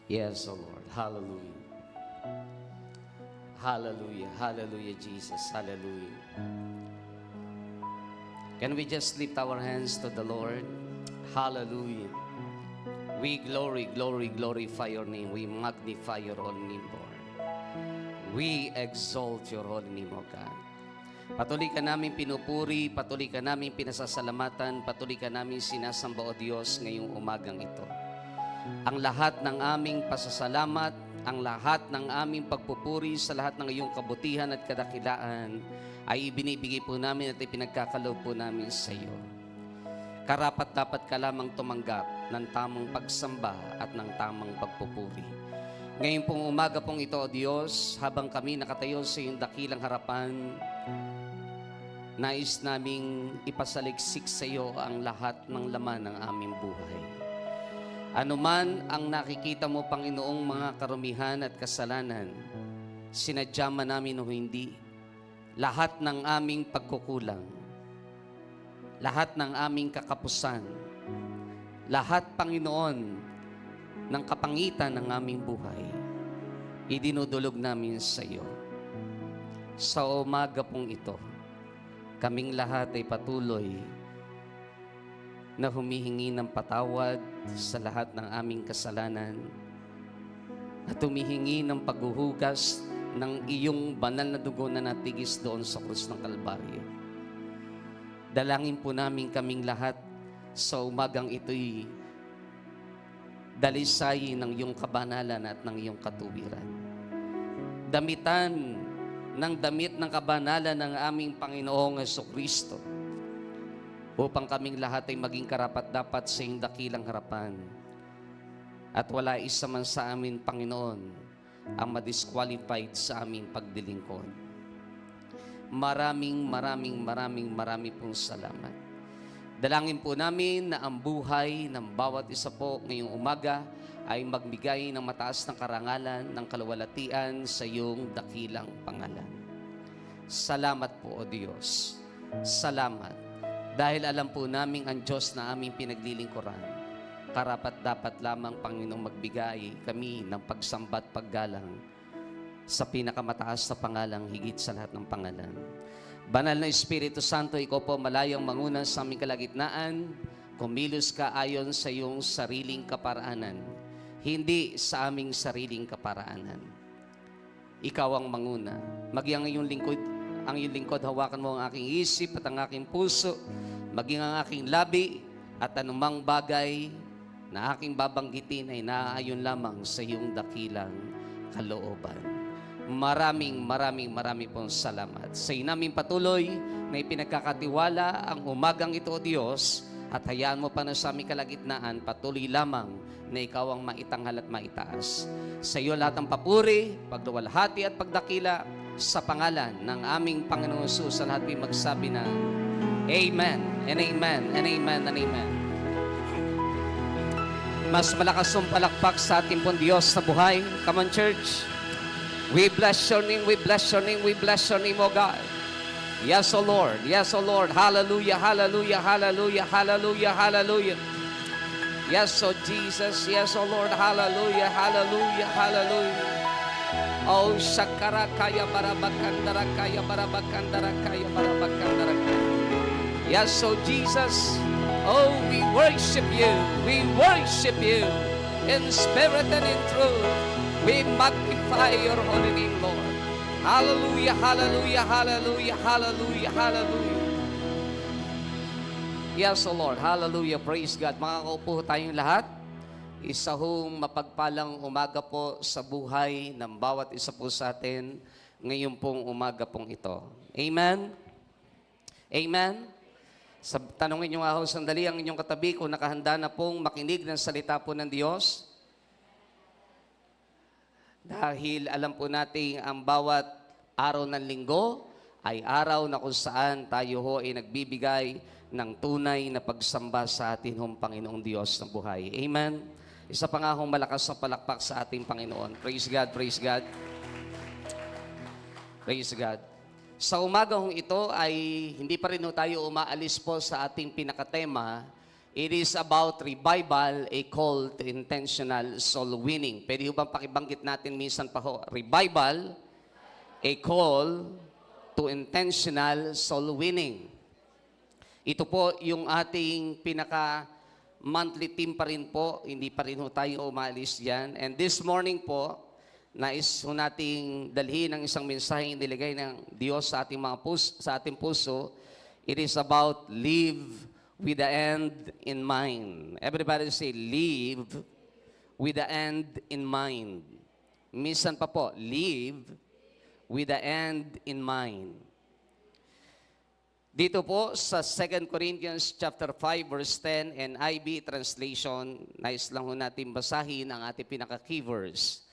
Yes, O Lord. Hallelujah. Hallelujah. Hallelujah, Jesus. Hallelujah. Can we just lift our hands to the Lord? Hallelujah. We glorify your name. We magnify your holy name, Lord. We exalt your holy name, O God. Patuloy ka namin pinupuri, patuloy ka namin pinasasalamatan, patuloy ka namin sinasamba, O Diyos, ngayong umagang ito. Ang lahat ng aming pasasalamat, ang lahat ng aming pagpupuri sa lahat ng iyong kabutihan at kadakilaan ay ibinibigay po namin at ipinagkakaloob po namin sa iyo. Karapat-dapat ka lamang tumanggap ng tamang pagsamba at ng tamang pagpupuri. Ngayon pong umaga pong ito, O Diyos, habang kami nakatayo sa iyong dakilang harapan, nais naming ipasaliksik sa iyo ang lahat ng laman ng aming buhay. Ano man ang nakikita mo, Panginoong, mga karumihan at kasalanan, sinadya man namin o hindi, lahat ng aming pagkukulang, lahat ng aming kakapusan, lahat, Panginoon, ng kapangitan ng aming buhay, idinudulog namin sa iyo. Sa umaga pong ito, kaming lahat ay patuloy na humihingi ng patawad sa lahat ng aming kasalanan at humihingi ng paghuhugas ng iyong banal na dugo na natigis doon sa krus ng Kalbaryo. Dalangin po namin kaming lahat sa umagang ito'y dalisayin ng iyong kabanalan at ng iyong katuwiran. Damitan ng damit ng kabanalan ng aming Panginoong Jesucristo upang kaming lahat ay maging karapat-dapat sa iyong dakilang harapan. At wala isa man sa amin, Panginoon, ang madisqualified sa aming pagdilingkod. Maraming pong salamat. Dalangin po namin na ang buhay ng bawat isa po ngayong umaga ay magbigay ng mataas na karangalan ng kaluwalhatian sa iyong dakilang pangalan. Salamat po, O Diyos. Salamat. Dahil alam po namin ang Diyos na aming pinaglilingkuran, karapat-dapat lamang, Panginoong, magbigay kami ng pagsamba at paggalang sa pinakamataas na pangalang higit sa lahat ng pangalan. Banal na Espiritu Santo, ikaw po malayang manguna sa aming kalagitnaan, kumilos ka ayon sa iyong sariling kaparaanan, hindi sa aming sariling kaparaanan. Ikaw ang manguna. Maging ang iyong lingkod, hawakan mo ang aking isip at ang aking puso, maging ang aking labi, at anumang bagay na aking babanggitin ay naaayon lamang sa iyong dakilang kalooban. Maraming pong salamat. Sa inaming patuloy na ipinagkakatiwala ang umagang ito, O Diyos, at hayaan mo pa na sa aming kalagitnaan, patuloy lamang na ikaw ang maitanghal at maitaas. Sa iyo lahat ng papuri, pagluwalhati at pagdakila sa pangalan ng aming Panginoong Hesus. Sa lahat ay magsabi na Amen and Amen and Amen and Amen. Mas malakas ang palakpak sa ating pong Diyos na buhay. Come on, church. We bless your name, we bless your name, we bless your name, O God. Yes, O Lord. Yes, O Lord. Hallelujah, hallelujah, hallelujah, hallelujah, hallelujah. Yes, O Jesus. Yes, O Lord. Hallelujah, hallelujah, hallelujah. Oh, Shakara kaya barabakandara kaya barabakandara kaya barabakandara. Yes, oh Jesus. Oh, we worship you. We worship you in spirit and in truth. We magnify your holy name, Lord. Hallelujah, hallelujah, hallelujah, hallelujah, hallelujah. Yes, oh Lord. Hallelujah. Praise God. Makakaupo tayong lahat. Isa hong mapagpalang umaga po sa buhay ng bawat isa po sa atin ngayon pong umaga pong ito. Amen? Amen? Tanungin nyo nga ho sandali ang inyong katabi kung nakahanda na pong makinig ng salita po ng Diyos. Dahil alam po natin ang bawat araw ng linggo ay araw na kung saan tayo ho ay nagbibigay ng tunay na pagsamba sa atin hong Panginoong Diyos ng buhay. Amen? Isa pa nga hong malakas na palakpak sa ating Panginoon. Praise God, praise God. Praise God. Sa umaga hong ito ay hindi pa rin tayo umaalis po sa ating pinakatema It is about revival, a call to intentional soul winning. Pwede ho bang pakibanggit natin minsan pa ho? Revival, a call to intentional soul winning. Ito po yung ating pinaka-monthly theme pa rin po. Hindi pa rin ho tayo umalis dyan. And this morning po, nais ho nating dalhin ang isang mensaheng niligay ng Diyos sa ating sa ating puso. It is about live with the end in mind. Everybody say, live with the end in mind. Minsan pa po, live with the end in mind. Dito po sa 2 Corinthians chapter 5 verse 10 NIV translation, nais lang ho natin basahin ang ating pinaka-key verse.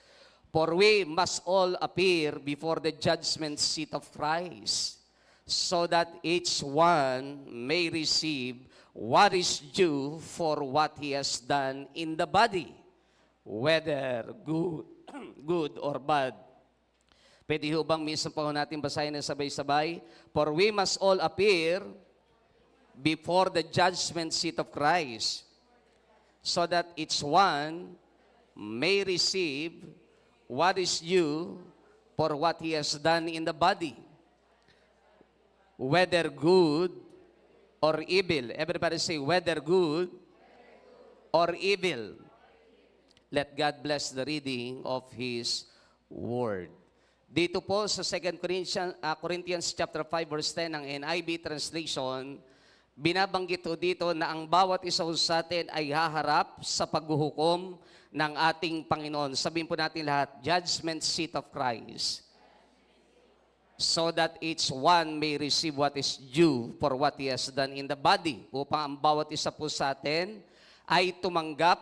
For we must all appear before the judgment seat of Christ, so that each one may receive what is due for what he has done in the body, whether good or bad. Pwede ho bang minsan pa ho natin basahin na sabay-sabay? For we must all appear before the judgment seat of Christ, so that each one may receive what is due for what he has done in the body, whether good or evil. Everybody say, whether good or evil. Let God bless the reading of His Word. Dito po sa 2 Corinthians chapter 5 verse 10 ng NIV translation, binabanggit po dito na ang bawat isa sa atin ay haharap sa paghuhukom ng ating Panginoon. Sabihin po natin lahat, judgment seat of Christ. So that each one may receive what is due for what he has done in the body. Upang ang bawat isa po sa atin ay tumanggap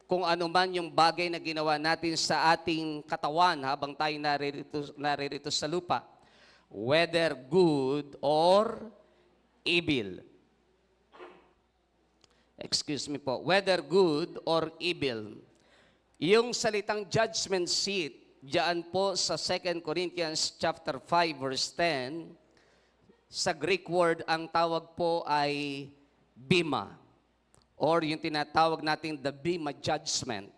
kung ano man yung bagay na ginawa natin sa ating katawan habang tayo naririto sa lupa. Whether good or evil. Excuse me po. Whether good or evil. Yung salitang judgment seat, diyan po sa 2 Corinthians chapter 5 verse 10, sa Greek word ang tawag po ay bima, or yung tinatawag natin the bima judgment.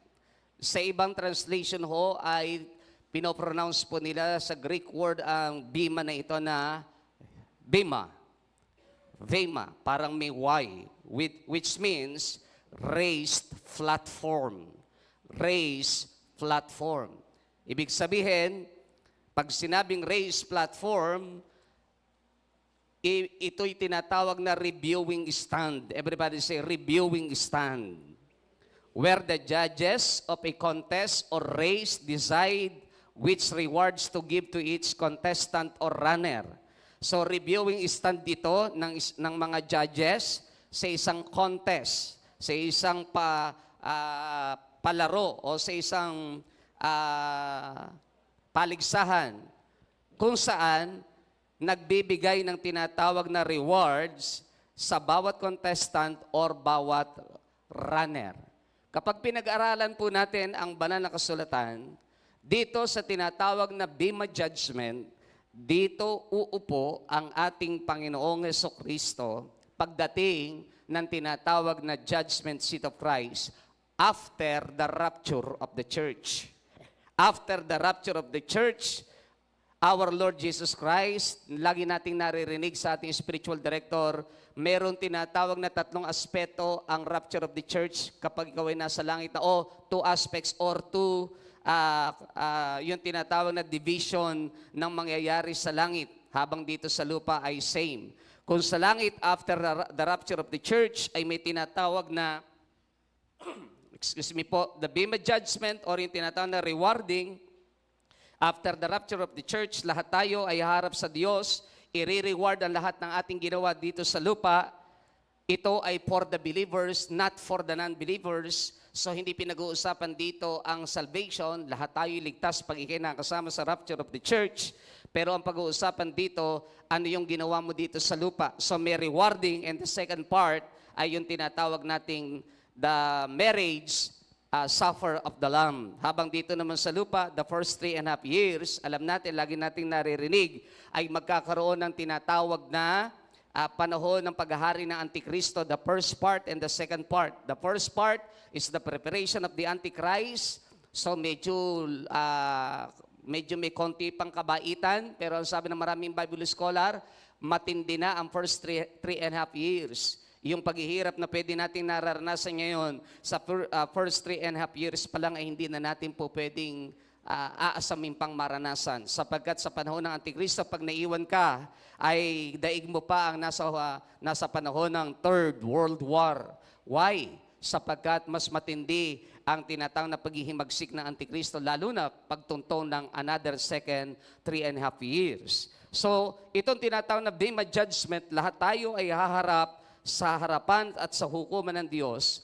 Sa ibang translation ho ay pinopronounce po nila sa Greek word ang bima na ito na bima. Vema, parang may Y, which means raised platform. Raised platform. Ibig sabihin, pag sinabing raised platform, ito'y tinatawag na reviewing stand. Everybody say, reviewing stand. Where the judges of a contest or race decide which rewards to give to each contestant or runner. So, reviewing stand dito ng mga judges sa isang contest, sa isang palaro o sa isang paligsahan kung saan nagbibigay ng tinatawag na rewards sa bawat contestant or bawat runner. Kapag pinag-aralan po natin ang banal na kasulatan, dito sa tinatawag na Bema Judgment, dito uupo ang ating Panginoong Jesucristo pagdating ng tinatawag na Judgment Seat of Christ after the rapture of the church. After the rapture of the church, our Lord Jesus Christ, lagi nating naririnig sa ating spiritual director, meron tinatawag na tatlong aspeto ang rapture of the church kapag ikaw ay nasa langit na, two aspects or two, yung tinatawag na division ng mangyayari sa langit habang dito sa lupa ay same. Kung sa langit, after the rapture of the church, ay may tinatawag na the Bema Judgment or yung tinatawag na rewarding. After the rapture of the church, lahat tayo ay harap sa Diyos, i-reward ang lahat ng ating ginawa dito sa lupa. Ito ay for the believers, not for the non-believers. So hindi pinag-uusapan dito ang salvation, lahat tayo ligtas pag ikinakasama sa rapture of the church. Pero ang pag-uusapan dito, ano yung ginawa mo dito sa lupa. So may rewarding, and the second part ay yung tinatawag nating the marriage supper of the Lamb. Habang dito naman sa lupa, the first 3.5 years, alam natin, lagi nating naririnig, ay magkakaroon ng tinatawag na panahon ng paghahari ng Antikristo, the first part and the second part. The first part is the preparation of the Antichrist. So medyo may konti pang kabaitan, pero ang sabi ng maraming Bible scholar, matindi na ang first 3.5 years. Yung paghihirap na pwede natin nararanasan ngayon sa first 3.5 years pa lang ay hindi na natin po pwedeng aasamin pang maranasan. Sapagkat sa panahon ng Antikristo, pag naiwan ka, ay daig mo pa ang nasa panahon ng Third World War. Why? Sapagkat mas matindi ang tinatawag na paghihimagsik ng Antikristo, lalo na pagtuntong ng another second 3.5 years. So, itong tinatawag na Bema Judgment, lahat tayo ay haharap sa harapan at sa hukuman ng Diyos.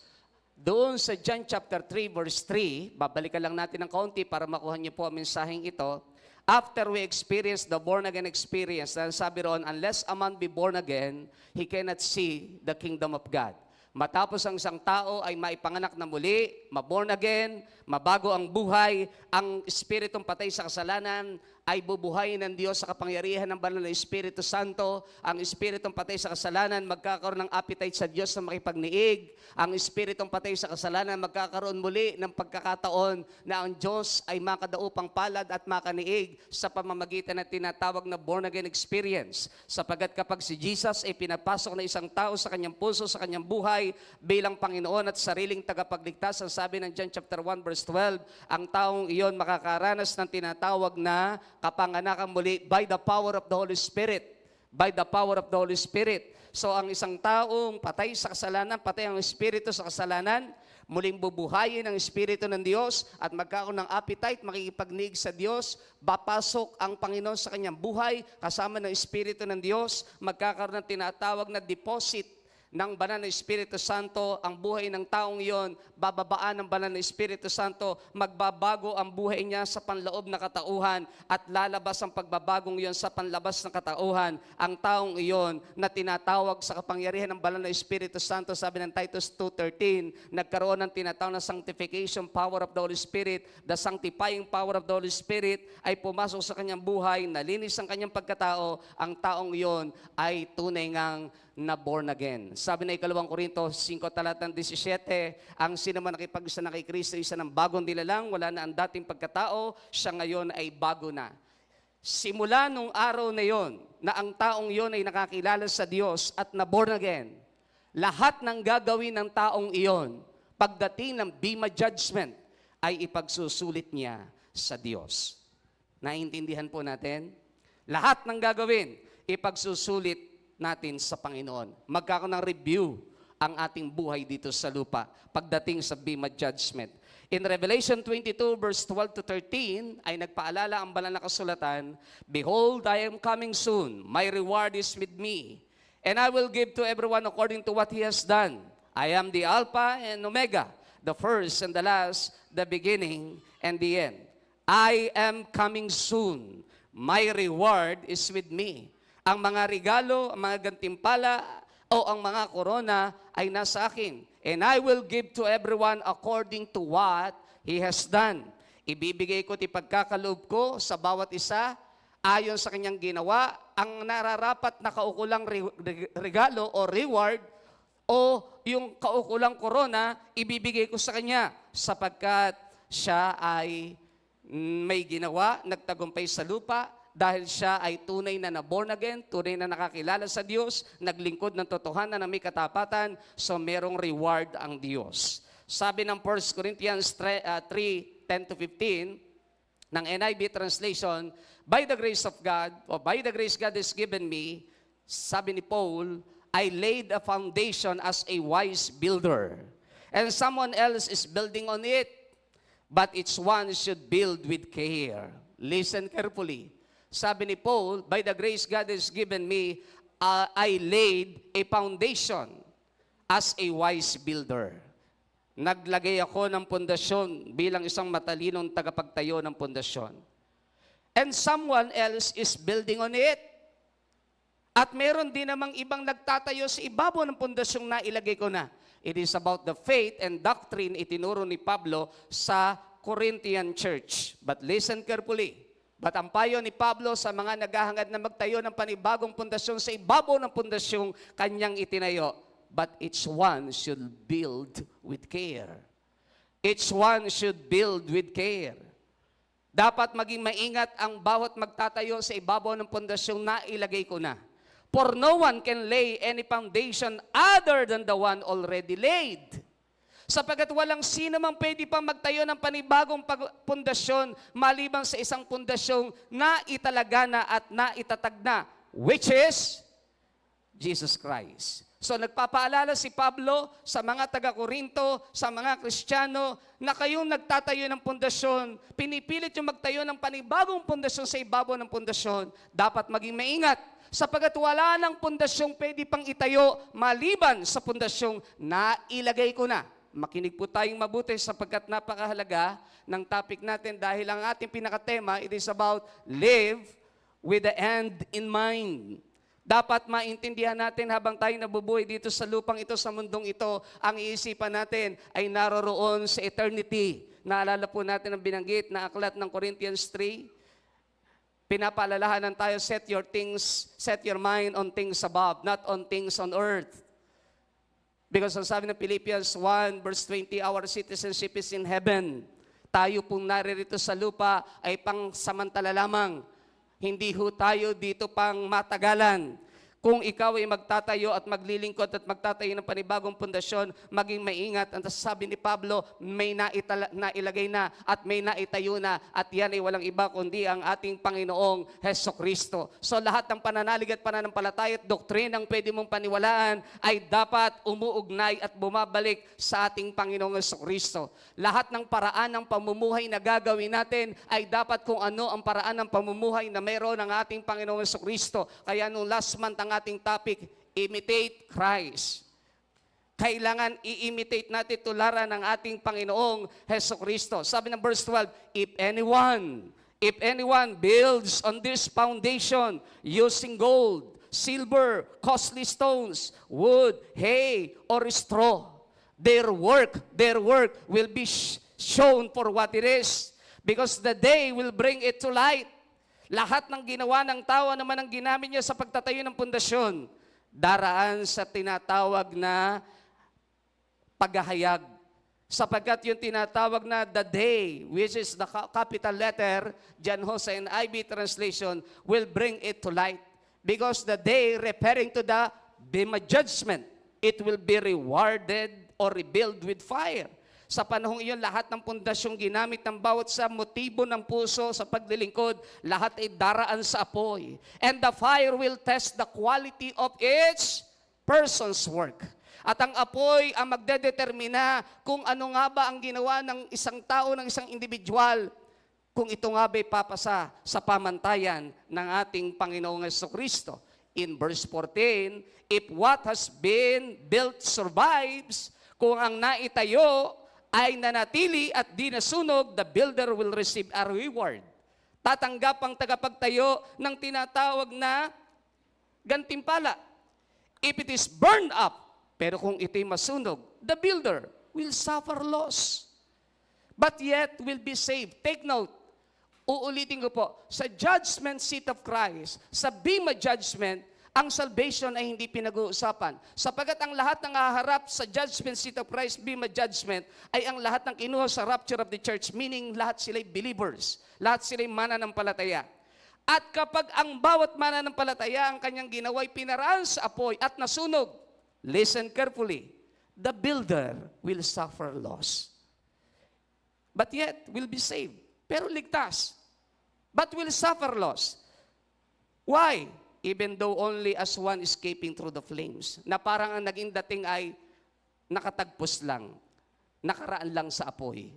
Doon sa John chapter 3 verse 3, babalikan lang natin ng kaunti para makuha niyo po ang mensaheng ito. After we experience the born again experience, sabi roon, unless a man be born again, he cannot see the kingdom of God. Matapos ang isang tao ay maipanganak na muli, maborn again, mabago ang buhay, ang espiritong patay sa kasalanan ay bubuhayin ng Diyos sa kapangyarihan ng banal na Espiritu Santo. Ang espiritong patay sa kasalanan magkakaroon ng appetite sa Diyos na makipagniig. Ang espiritong patay sa kasalanan magkakaroon muli ng pagkakataon na ang Diyos ay makadaupang palad at makaniig sa pamamagitan ng tinatawag na born again experience. Sapagat kapag si Jesus ay pinapasok na isang tao sa kanyang puso, sa kanyang buhay bilang Panginoon at sariling tagapagligtas, ang sabi ng John chapter 1 verse 12, ang taong iyon makakaranas ng tinatawag na kapanganakan muli by the power of the Holy Spirit. By the power of the Holy Spirit. So ang isang taong patay sa kasalanan, patay ang espiritu sa kasalanan, muling bubuhayin ang espiritu ng Diyos at magkakaroon ng appetite, makikipagnig sa Diyos, papasok ang Panginoon sa kanyang buhay, kasama ng espiritu ng Diyos, magkakaroon ng tinatawag na deposit ng banal na Espiritu Santo, ang buhay ng taong iyon, bababaan ng banal na Espiritu Santo, magbabago ang buhay niya sa panloob na katauhan at lalabas ang pagbabagong iyon sa panlabas ng katauhan. Ang taong iyon na tinatawag sa kapangyarihan ng banal na Espiritu Santo, sabi ng Titus 2:13, nagkaroon ng tinatawag na sanctification power of the Holy Spirit, the sanctifying power of the Holy Spirit ay pumasok sa kanyang buhay, nalinis ang kanyang pagkatao, ang taong iyon ay tunay ngang na born again. Sabi na 2 Korinto 5 talatang 17, ang sino man nakipag-isa na kay Kristo, isa ng bagong nilalang, wala na ang dating pagkatao, siya ngayon ay bago na. Simula nung araw na yon, na ang taong yon ay nakakilala sa Diyos at na born again, lahat ng gagawin ng taong iyon, pagdating ng Bema Judgment, ay ipagsusulit niya sa Diyos. Naintindihan po natin? Lahat ng gagawin, ipagsusulit natin sa Panginoon. Magkakaroon ng review ang ating buhay dito sa lupa pagdating sa Bema Judgment. In Revelation 22 verse 12 to 13 ay nagpaalala ang banal na kasulatan, behold, I am coming soon. My reward is with me. And I will give to everyone according to what he has done. I am the Alpha and Omega, the first and the last, the beginning and the end. I am coming soon. My reward is with me. Ang mga regalo, ang mga gantimpala, o ang mga korona ay nasa akin. And I will give to everyone according to what he has done. Ibibigay ko ti pagkakaloob ko sa bawat isa, ayon sa kanyang ginawa, ang nararapat na kaukulang regalo o reward, o yung kaukulang korona, ibibigay ko sa kanya, sapagkat siya ay may ginawa, nagtagumpay sa lupa, dahil siya ay tunay na born again, tunay na nakakilala sa Diyos, naglingkod ng totohanan na may katapatan, so merong reward ang Diyos. Sabi ng 1 Corinthians 3:10 to 15, ng NIV translation, by the grace of God, or by the grace God has given me, sabi ni Paul, I laid a foundation as a wise builder, and someone else is building on it, but each one should build with care. Listen carefully. Sabi ni Paul, by the grace God has given me, I laid a foundation as a wise builder. Naglagay ako ng pundasyon bilang isang matalinong tagapagtayo ng pundasyon. And someone else is building on it. At meron din namang ibang nagtatayo sa ibabaw ng pundasyong nailagay ko na. It is about the faith and doctrine itinuro ni Pablo sa Corinthian church. But listen carefully. But ang payo ni Pablo sa mga naghahangad na magtayo ng panibagong pundasyon sa ibabaw ng pundasyong kanyang itinayo, but each one should build with care. Each one should build with care. Dapat maging maingat ang bawat magtatayo sa ibabaw ng pundasyong nailagay ko na. For no one can lay any foundation other than the one already laid. Sapagkat walang sino mang pwede pang magtayo ng panibagong pundasyon maliban sa isang pundasyong naitalaga na at naitatag na, which is Jesus Christ. So nagpapaalala si Pablo sa mga taga-Korinto, sa mga Kristiyano, na kayong nagtatayo ng pundasyon, pinipilit yung magtayo ng panibagong pundasyon sa ibabaw ng pundasyon, dapat maging maingat. Sapagkat wala ng pundasyong pwede pang itayo maliban sa pundasyong nailagay ko na. Makinig po tayong mabuti sapagkat napakahalaga ng topic natin dahil ang ating pinakatema, it is about live with the end in mind. Dapat maintindihan natin habang tayo nabubuhay dito sa lupang ito, sa mundong ito, ang iisipan natin ay naroroon sa eternity. Naalala po natin ang binanggit na aklat ng Corinthians 3. Pinapaalalahanan tayo, set your mind on things above, not on things on earth. Because ang sabi ng Philippians 1 verse 20, our citizenship is in heaven. Tayo pong naririto sa lupa ay pang samantala lamang. Hindi ho tayo dito pang matagalan. Kung ikaw ay magtatayo at maglilingkod at magtatayo ng panibagong pundasyon, maging maingat. Ang sabi ni Pablo, may nailagay na at may naitayo na at yan ay walang iba kundi ang ating Panginoong Hesukristo. So lahat ng pananalig at pananampalataya at doktrinang pwede mong paniwalaan ay dapat umuugnay at bumabalik sa ating Panginoong Hesukristo. Lahat ng paraan ng pamumuhay na gagawin natin ay dapat kung ano ang paraan ng pamumuhay na mayroon ng ating Panginoong Hesukristo. Kaya nung last month, ang ating topic, imitate Christ. Kailangan i-imitate natin tularan ng ating Panginoong Hesukristo. Sabi ng verse 12, if anyone builds on this foundation using gold, silver, costly stones, wood, hay, or straw, their work will be shown for what it is, because the day will bring it to light. Lahat ng ginawa ng tao naman ang ginamit niya sa pagtatayo ng pundasyon, daraan sa tinatawag na paghahayag. Sapagkat yung tinatawag na the day, which is the capital letter, John Jose and IB translation, will bring it to light. Because the day, referring to the Bema judgment, it will be rewarded or rebuilt with fire. Sa panahong iyon, lahat ng pundasyong ginamit ng bawat sa motibo ng puso sa paglilingkod, lahat ay daraan sa apoy. And the fire will test the quality of each person's work. At ang apoy ang magdedetermina kung ano nga ba ang ginawa ng isang tao, ng isang individual, kung ito nga ba'y papasa sa pamantayan ng ating Panginoong Hesukristo. In verse 14, if what has been built survives, kung ang naitayo ay nanatili at di nasunog, the builder will receive a reward. Tatanggap ang tagapagtayo ng tinatawag na gantimpala. If it is burned up, pero kung ito'y masunog, the builder will suffer loss, but yet will be saved. Take note, uulitin ko po, sa judgment seat of Christ, sa Bema judgment, ang salvation ay hindi pinag-uusapan. Sapagat ang lahat ng haharap sa judgment seat of Christ, Bema judgment, ay ang lahat ng kinuha sa rapture of the church, meaning lahat sila'y believers, lahat sila'y mananampalataya. At kapag ang bawat mananampalataya, ang kanyang ginawa'y pinaraan sa apoy at nasunog, listen carefully, the builder will suffer loss, but yet will be saved. Pero ligtas, but will suffer loss. Why? Even though only as one escaping through the flames. Na parang ang naging dating ay nakatagpos lang, nakaraan lang sa apoy.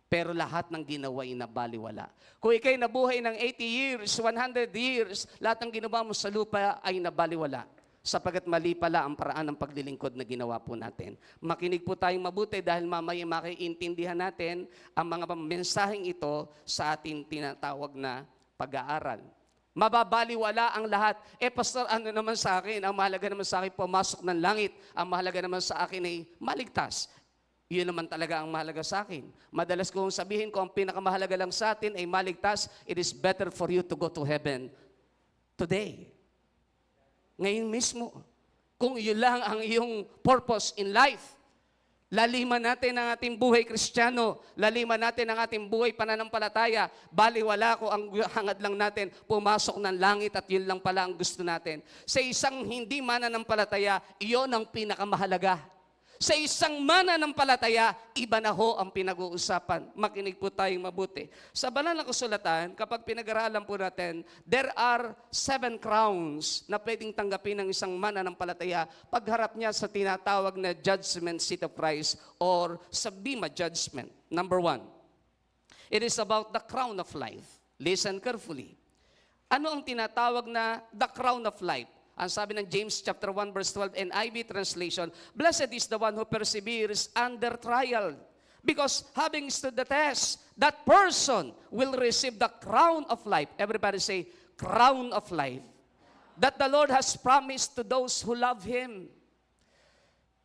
Pero lahat ng ginawa ay nabaliwala. Kung ikay nabuhay ng 80 years, 100 years, lahat ng ginawa mo sa lupa ay nabaliwala. Sapagat mali pala ang paraan ng paglilingkod na ginawa po natin. Makinig po tayong mabuti dahil mamaya makiintindihan natin ang mga mensaheng ito sa ating tinatawag na pag-aaral. Mababaliwala ang lahat. Pastor, ano naman sa akin? Ang mahalaga naman sa akin, pumasok ng langit. Ang mahalaga naman sa akin ay maligtas. Yun naman talaga ang mahalaga sa akin. Madalas kong sabihin ko, ang pinakamahalaga lang sa atin ay maligtas. It is better for you to go to heaven today. Ngayon mismo. Kung yun lang ang iyong purpose in life, laliman natin ang ating buhay Kristiyano, laliman natin ang ating buhay pananampalataya, baliwala ko ang hangad lang natin, pumasok ng langit at yun lang pala ang gusto natin. Sa isang hindi mananampalataya, iyon ang pinakamahalaga. Sa isang mananampalataya, iba na ho ang pinag-uusapan. Makinig po tayong mabuti. Sa banal na kasulatan, kapag pinag-aralan po natin, there are 7 crowns na pwedeng tanggapin ng isang mananampalataya pagharap niya sa tinatawag na judgment seat of Christ or sa Bema judgment. Number 1, it is about the crown of life. Listen carefully. Ano ang tinatawag na the crown of life? Ang sabi ng James chapter 1 verse 12 NIV translation, blessed is the one who perseveres under trial, because having stood the test, that person will receive the crown of life. Everybody say, crown of life. That the Lord has promised to those who love Him.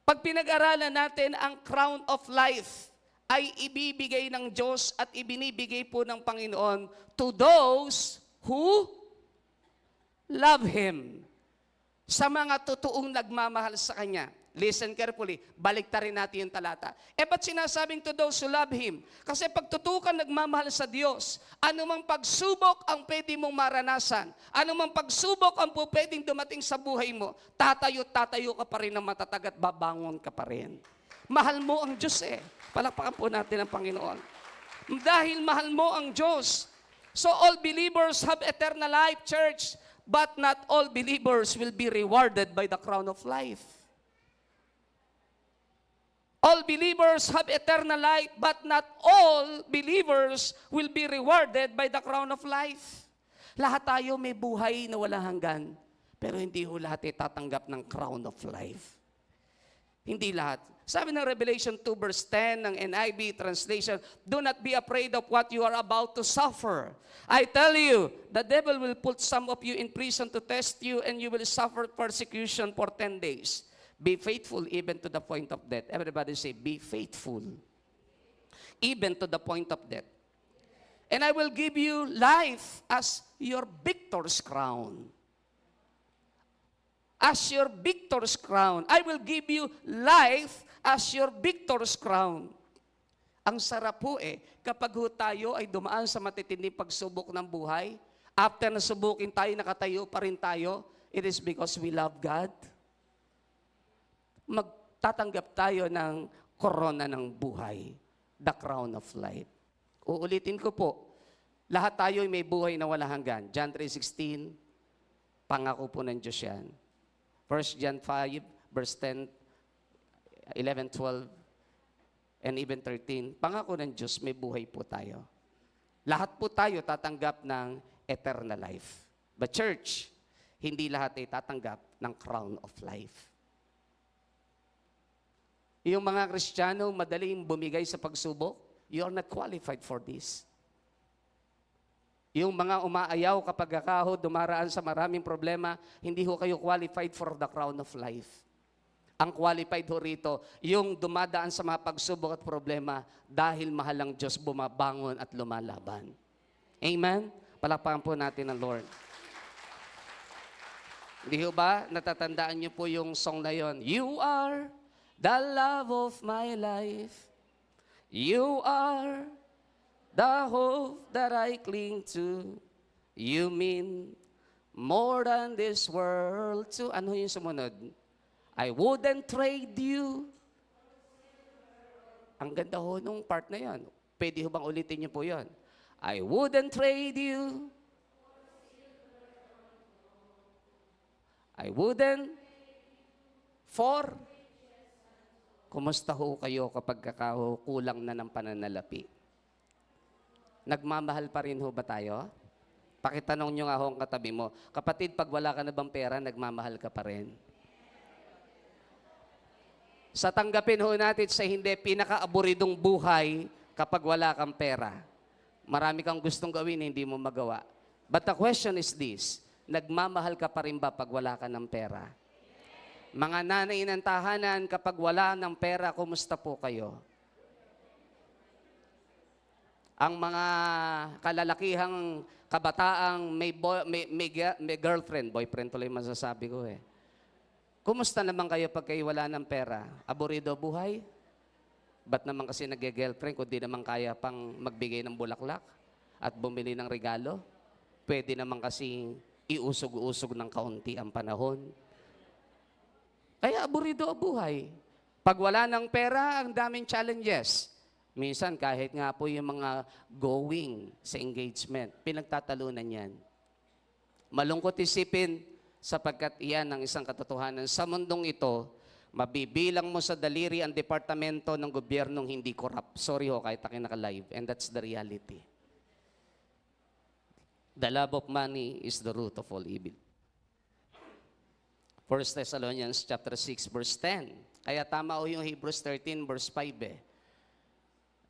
Pag pinag-aralan natin ang crown of life, ay ibibigay ng Diyos at ibinibigay po ng Panginoon to those who love Him. Sa mga totoong nagmamahal sa Kanya. Listen carefully, baliktarin natin yung talata. Ba't sinasabing to those who love Him? Kasi pag tutukan nagmamahal sa Diyos, anumang pagsubok ang pwede mong maranasan, anumang pagsubok ang pwedeng dumating sa buhay mo, tatayo ka pa rin ng matatag at babangon ka pa rin. Mahal mo ang Diyos Palakpakan po natin ang Panginoon. Dahil mahal mo ang Diyos. So all believers have eternal life, church. But not all believers will be rewarded by the crown of life. All believers have eternal life, but not all believers will be rewarded by the crown of life. Lahat tayo may buhay na walang hanggan, pero hindi ho lahat tatanggap ng crown of life. Hindi lahat. Sabi ng Revelation 2 verse 10 ng NIV translation, do not be afraid of what you are about to suffer. I tell you, the devil will put some of you in prison to test you, and you will suffer persecution for 10 days. Be faithful even to the point of death. Everybody say, be faithful. Even to the point of death. And I will give you life as your victor's crown. As your victor's crown. I will give you life as your victor's crown. Ang sarap po kapag tayo ay dumaan sa matitinding pagsubok ng buhay, after na subukin tayo, nakatayo pa rin tayo, it is because we love God. Magtatanggap tayo ng korona ng buhay, the crown of life. Uulitin ko po, lahat tayo ay may buhay na walang hanggan. John 3:16, pangako po ng Diyos yan. 1 John 5, verse 10, 11, 12, and even 13, pangako ng Diyos, may buhay po tayo. Lahat po tayo tatanggap ng eternal life. But church, hindi lahat ay tatanggap ng crown of life. Yung mga Kristiyano madaling bumigay sa pagsubok, you are not qualified for this. Yung mga umaayaw kapag dumaraan sa maraming problema, hindi ho kayo qualified for the crown of life. Ang qualified ho rito, yung dumadaan sa mga pagsubok at problema dahil mahal ang Diyos, bumabangon at lumalaban. Amen? Palakpakan po natin ang Lord. Hindi ho ba natatandaan niyo po yung song na yon? You are the love of my life. You are the hope that I cling to. You mean more than this world to... Ano yung sumunod? I wouldn't trade you. Ang ganda ho nung part na yan. Pwede ho bang ulitin niyo po yan? I wouldn't trade you. I wouldn't for... Kumusta ho kayo kapag kulang na ng pananalapi? Nagmamahal pa rin ho ba tayo? Pakitanong nyo nga ho ang katabi mo, kapatid, pag wala ka na bang pera, nagmamahal ka pa rin? Sa tanggapin ho natin sa hindi pinaka-aburidong buhay kapag wala kang pera. Marami kang gustong gawin, hindi mo magawa. But the question is this, nagmamahal ka pa rin ba pag wala ka ng pera? Mga nanay ng tahanan, kapag wala ng pera, kumusta po kayo? ang mga kalalakihang kabataang may girlfriend, boyfriend tuloy masasabi ko eh. Kumusta naman kayo pag kayo wala ng pera? Aburido buhay? Ba't naman kasi nag-girlfriend kung di naman kaya pang magbigay ng bulaklak at bumili ng regalo? Pwede naman kasi iusog-usog ng kaunti ang panahon. Kaya aburido ang buhay. Pag wala ng pera, ang daming challenges. Minsan kahit nga po yung mga going sa engagement, pinagtatalunan yan. Malungkot isipin sapagkat iyan ang isang katotohanan. Sa mundong ito, mabibilang mo sa daliri ang departamento ng gobyernong hindi corrupt. Sorry ho, kahit akin naka-live. And that's the reality. The love of money is the root of all evil. 1 Thessalonians chapter 6, verse 10. Kaya tama ho yung Hebrews 13, verse 5 eh.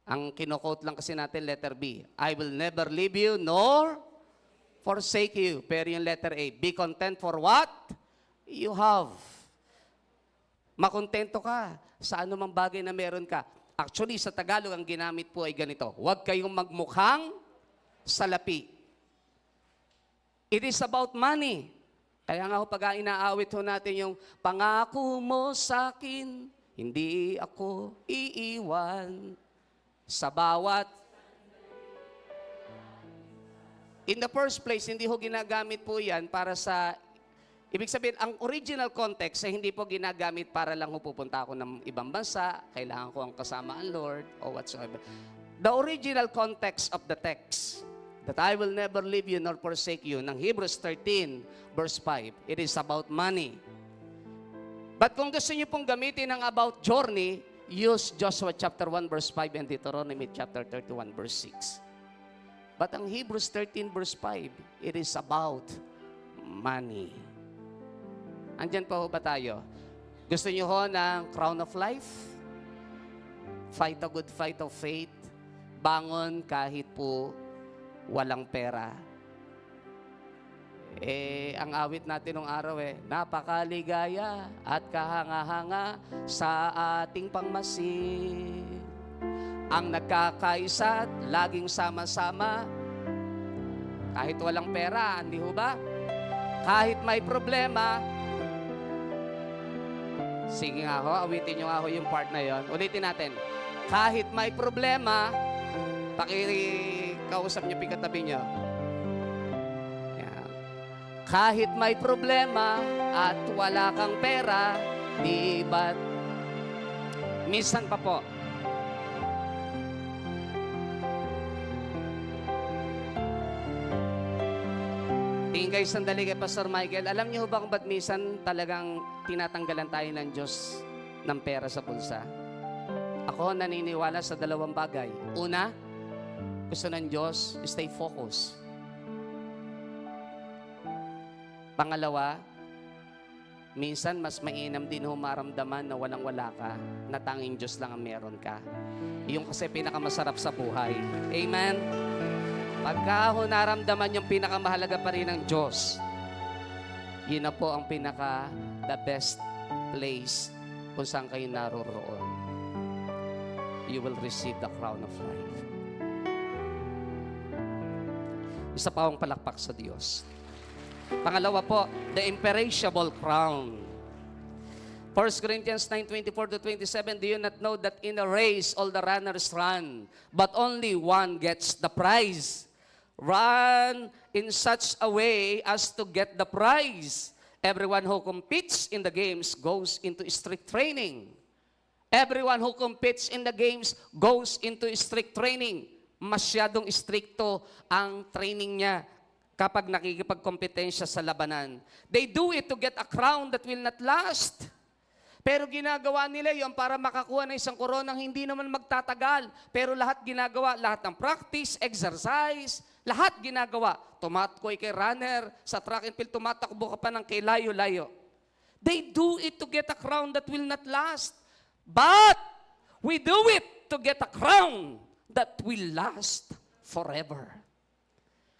Ang kino-quote lang kasi natin, letter B. I will never leave you nor forsake you. Pero yung letter A, be content for what you have. Makontento ka sa anumang bagay na meron ka. Actually, sa Tagalog, ang ginamit po ay ganito. Huwag kayong magmukhang salapi. It is about money. Kaya nga ho, pag inaawit ho natin yung pangako mo sa akin, hindi ako iiwan sa bawat. In the first place, hindi ho ginagamit po yan para sa. Ibig sabihin, ang original context ay hindi po ginagamit para lang pupunta ako ng ibang bansa, kailangan ko ang kasama ang Lord, o whatsoever. The original context of the text, that I will never leave you nor forsake you, ng Hebrews 13, verse 5, it is about money. But kung gusto niyo pong gamitin ang about journey, use Joshua chapter 1, verse 5, and Deuteronomy chapter 31, verse 6. But ang Hebrews 13, verse 5, it is about money. Andyan pa ho ba tayo? Gusto niyo ho ng crown of life? Fight a good fight of faith? Bangon kahit po walang pera. Ang awit natin nung araw napakaligaya at kahanga-hanga sa ating pangmasid. Ang nagkakaisa at laging sama-sama, kahit walang pera, hindi ho ba? Kahit may problema, sige nga ho, awitin nyo nga ho yung part na yon. Ulitin natin. Kahit may problema, pakikausap nyo pagkatabi nyo. Yan. Kahit may problema at wala kang pera, di ba't minsan pa po. Tingin kayo sandali kay Pastor Michael. Alam niyo ba kung ba't minsan talagang tinatanggalan tayo ng Diyos ng pera sa bulsa? Ako naniniwala sa dalawang bagay. Una, gusto ng Diyos, stay focused. Pangalawa, minsan mas mainam din maramdaman na walang-wala ka, na tanging Diyos lang ang meron ka. Yung kasi pinakamasarap sa buhay. Amen? Pagka naramdaman yung pinakamahalaga pa rin ng Diyos, yun na po ang the best place kung saan kayo naroroon. You will receive the crown of life. Isa pa akong palakpak sa Diyos. Pangalawa po, the imperishable crown. 1 Corinthians 9:24-27, do you not know that in a race all the runners run, but only one gets the prize? Run in such a way as to get the prize. Everyone who competes in the games goes into strict training. Everyone who competes in the games goes into strict training. Masyadong stricto ang training niya kapag nakikipagkompetensya sa labanan. They do it to get a crown that will not last. Pero ginagawa nila yon para makakuha ng isang koronang hindi naman magtatagal. Pero lahat ginagawa, lahat ng practice, exercise, lahat ginagawa. Tumatkoy kay runner, sa track and field, tumatakbo ka pa ng kay layo-layo. They do it to get a crown that will not last. But we do it to get a crown that will last forever.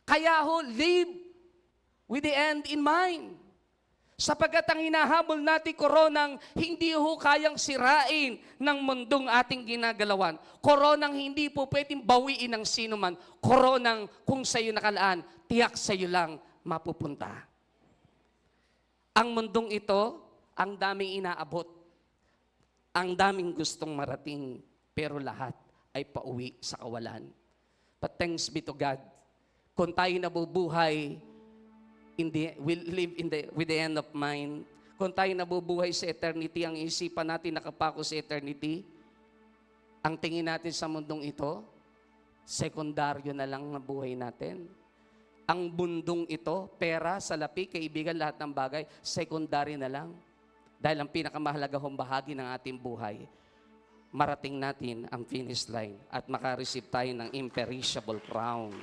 Kaya live with the end in mind. Sapagkat ang hinahabol natin, koronang hindi ho kayang sirain ng mundong ating ginagalawan. Koronang hindi po pwedeng bawiin ng sino man. Koronang kung sa'yo nakalaan, tiyak sa'yo lang mapupunta. Ang mundong ito, ang daming inaabot. Ang daming gustong marating, pero lahat ay pauwi sa kawalan. But thanks be to God, kung tayo nabubuhay, we'll live with the end of mind. Kung tayo nabubuhay sa eternity, ang isipan natin nakapako sa eternity, ang tingin natin sa mundong ito, sekundaryo na lang na buhay natin. Ang mundong ito, pera, salapi, kaibigan, lahat ng bagay, secondary na lang. Dahil ang pinakamahalagahong bahagi ng ating buhay, marating natin ang finish line at makareceive tayo ng imperishable crown.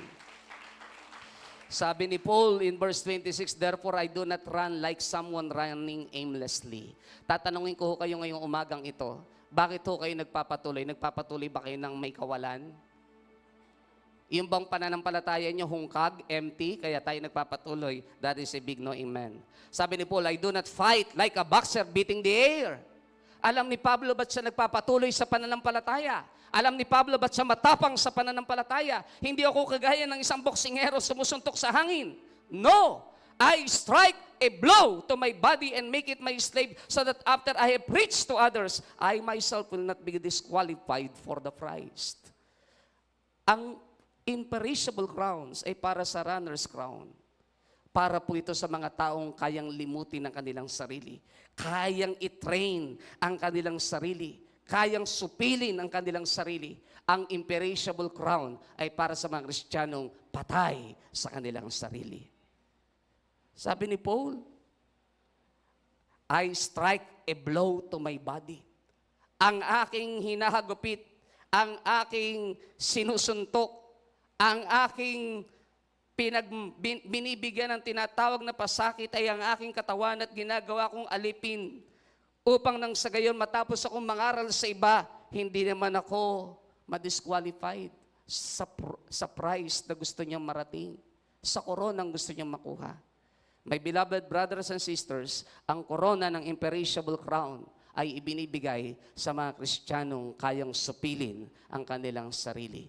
Sabi ni Paul in verse 26, therefore I do not run like someone running aimlessly. Tatanungin ko kayo ngayong umagang ito, bakit ho kayo nagpapatuloy? Nagpapatuloy ba kayo ng may kawalan? Yung bang pananampalataya nyo hungkag, empty, kaya tayo nagpapatuloy? That is a big no amen. Sabi ni Paul, I do not fight like a boxer beating the air. Alam ni Pablo ba't siya nagpapatuloy sa pananampalataya? Alam ni Pablo ba't siya matapang sa pananampalataya? Hindi ako kagaya ng isang boksingero sumusuntok sa hangin. No! I strike a blow to my body and make it my slave so that after I have preached to others, I myself will not be disqualified for the prize. Ang imperishable crowns ay para sa runner's crown. Para po ito sa mga taong kayang limutin ang kanilang sarili. Kayang i-train ang kanilang sarili. Kayang supilin ang kanilang sarili. Ang imperishable crown ay para sa mga Kristiyanong patay sa kanilang sarili. Sabi ni Paul, I strike a blow to my body. Ang aking hinahagupit, ang aking sinusuntok, ang aking binibigyan ng tinatawag na pasakit ay ang aking katawan at ginagawa kong alipin upang nang sa gayon matapos akong mangaral sa iba, hindi naman ako ma-disqualified sa prize na gusto niyang marating, sa koronang gusto niyang makuha. My beloved brothers and sisters, ang korona ng imperishable crown ay ibinibigay sa mga Kristiyanong kayang supilin ang kanilang sarili.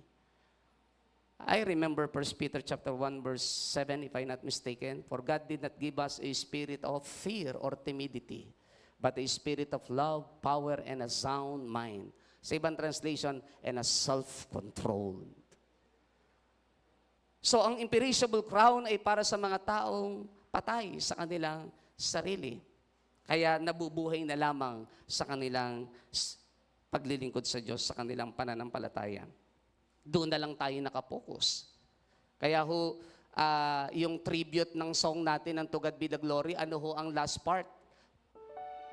I remember 1 Peter chapter 1 verse 7, if I'm not mistaken, for God did not give us a spirit of fear or timidity, but a spirit of love, power, and a sound mind. Sa ibang translation, and a self-control. So, ang imperishable crown ay para sa mga taong patay sa kanilang sarili. Kaya nabubuhay na lamang sa kanilang paglilingkod sa Diyos, sa kanilang pananampalataya. Doon na lang tayo nakapokus. Kaya ho, yung tribute ng song natin ng To God Be the Glory, ano ho ang last part?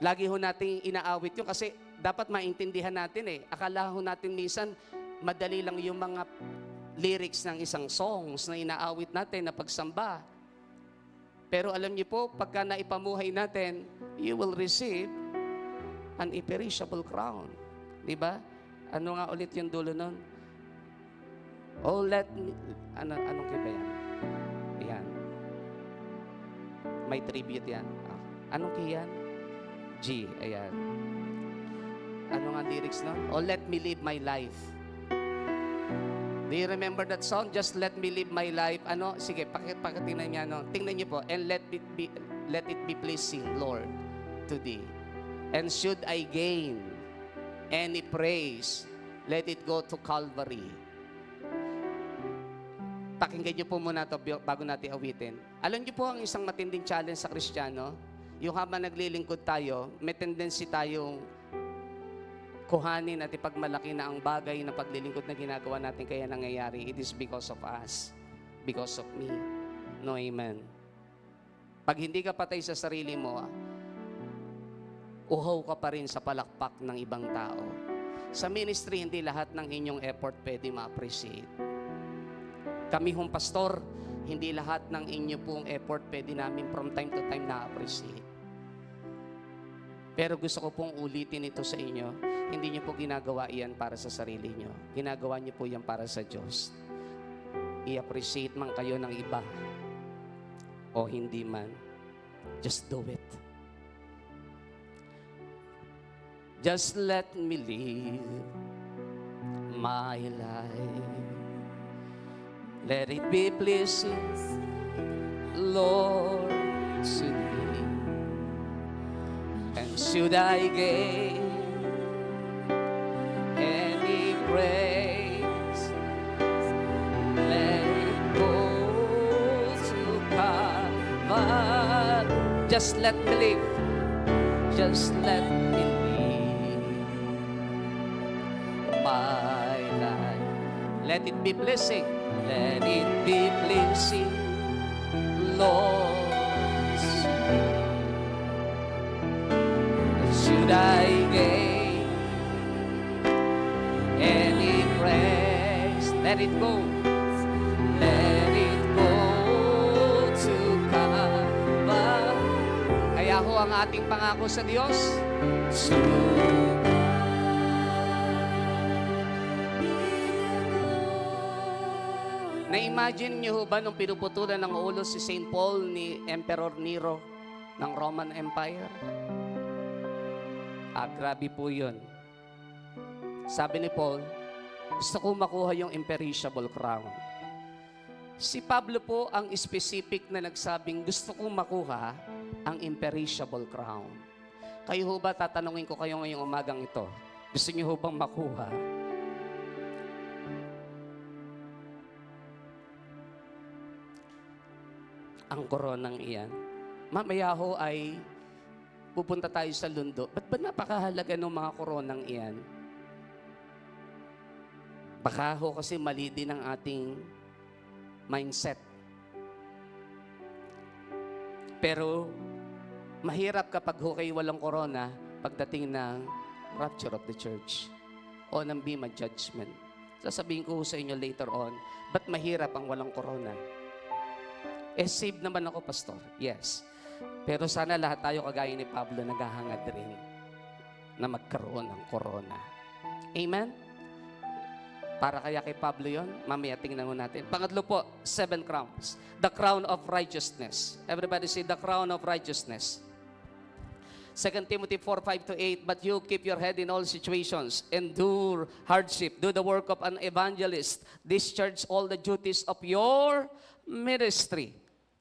Lagi ho natin inaawit yun kasi dapat maintindihan natin eh. Akala ho natin minsan madali lang yung mga lyrics ng isang songs na inaawit natin na pagsamba. Pero alam niyo po, pagka naipamuhay natin, you will receive an imperishable crown. Diba? Ano nga ulit yung dulo nun? Oh, let me... Anong kaya ba yan? Ayan. May tribute yan. Anong kaya yan? G, ayan. Ano nga lyrics nun? Oh, let me live my life. Do you remember that song? Just let me live my life. Ano? Sige, pakitingnan niya. No? Tingnan niyo po. And let it be pleasing, Lord, to Thee. And should I gain any praise, let it go to Calvary. Pakinggan niyo po muna ito bago natin awitin. Alam niyo po ang isang matinding challenge sa Kristiyano, yung habang naglilingkod tayo, may tendency tayong kuhanin at ipagmalaki na ang bagay na paglilingkod na ginagawa natin kaya nangyayari. It is because of us, because of me. No, amen. Pag hindi ka patay sa sarili mo, uhaw ka pa rin sa palakpak ng ibang tao. Sa ministry, hindi lahat ng inyong effort pwede ma-appreciate. Kami hong pastor, hindi lahat ng inyo pong effort pwede namin from time to time na-appreciate. Pero gusto ko pong ulitin ito sa inyo, hindi niyo po ginagawa iyan para sa sarili niyo. Ginagawa niyo po yan para sa Diyos. I-appreciate man kayo ng iba o hindi man, just do it. Just let me live my life. Let it be pleasing, Lord, to thee. And should I gain any praise, let it go to Calvary. Just let me live. Just let me live my life. Let it be blessing. Let it be pleasing, Lord, to thee. Should I gain any praise, let it go. Let it go to Calvary. Kaya ho ang ating pangako sa Diyos, na-imagine niyo ba nung pinuputulan ng ulo si St. Paul ni Emperor Nero ng Roman Empire? Grabe po yun. Sabi ni Paul, gusto ko makuha yung imperishable crown. Si Pablo po ang specific na nagsabing gusto kong makuha ang imperishable crown. Kayo ho ba, tatanungin ko kayo ngayong umagang ito, gusto niyo ho bang makuha ang koronang iyan? Mamaya ho ay pupunta tayo sa lundo. Ba't ba napakahalaga ng mga koronang iyan? Baka ho kasi mali din ang ating mindset. Pero mahirap kapag ho kayo walang corona pagdating ng rapture of the church o ng Bema Judgment. Sasabihin ko sa inyo later on, ba't mahirap ang walang corona? Saved naman ako, pastor. Yes. Pero sana lahat tayo kagaya ni Pablo naghahangad rin na magkaroon ng corona. Amen? Para kaya kay Pablo yon, mamaya tingnan mo natin. Pangatlo po, 7 crowns. The crown of righteousness. Everybody say, the crown of righteousness. 2 Timothy 4:5-8, but you keep your head in all situations, endure hardship, do the work of an evangelist, discharge all the duties of your ministry.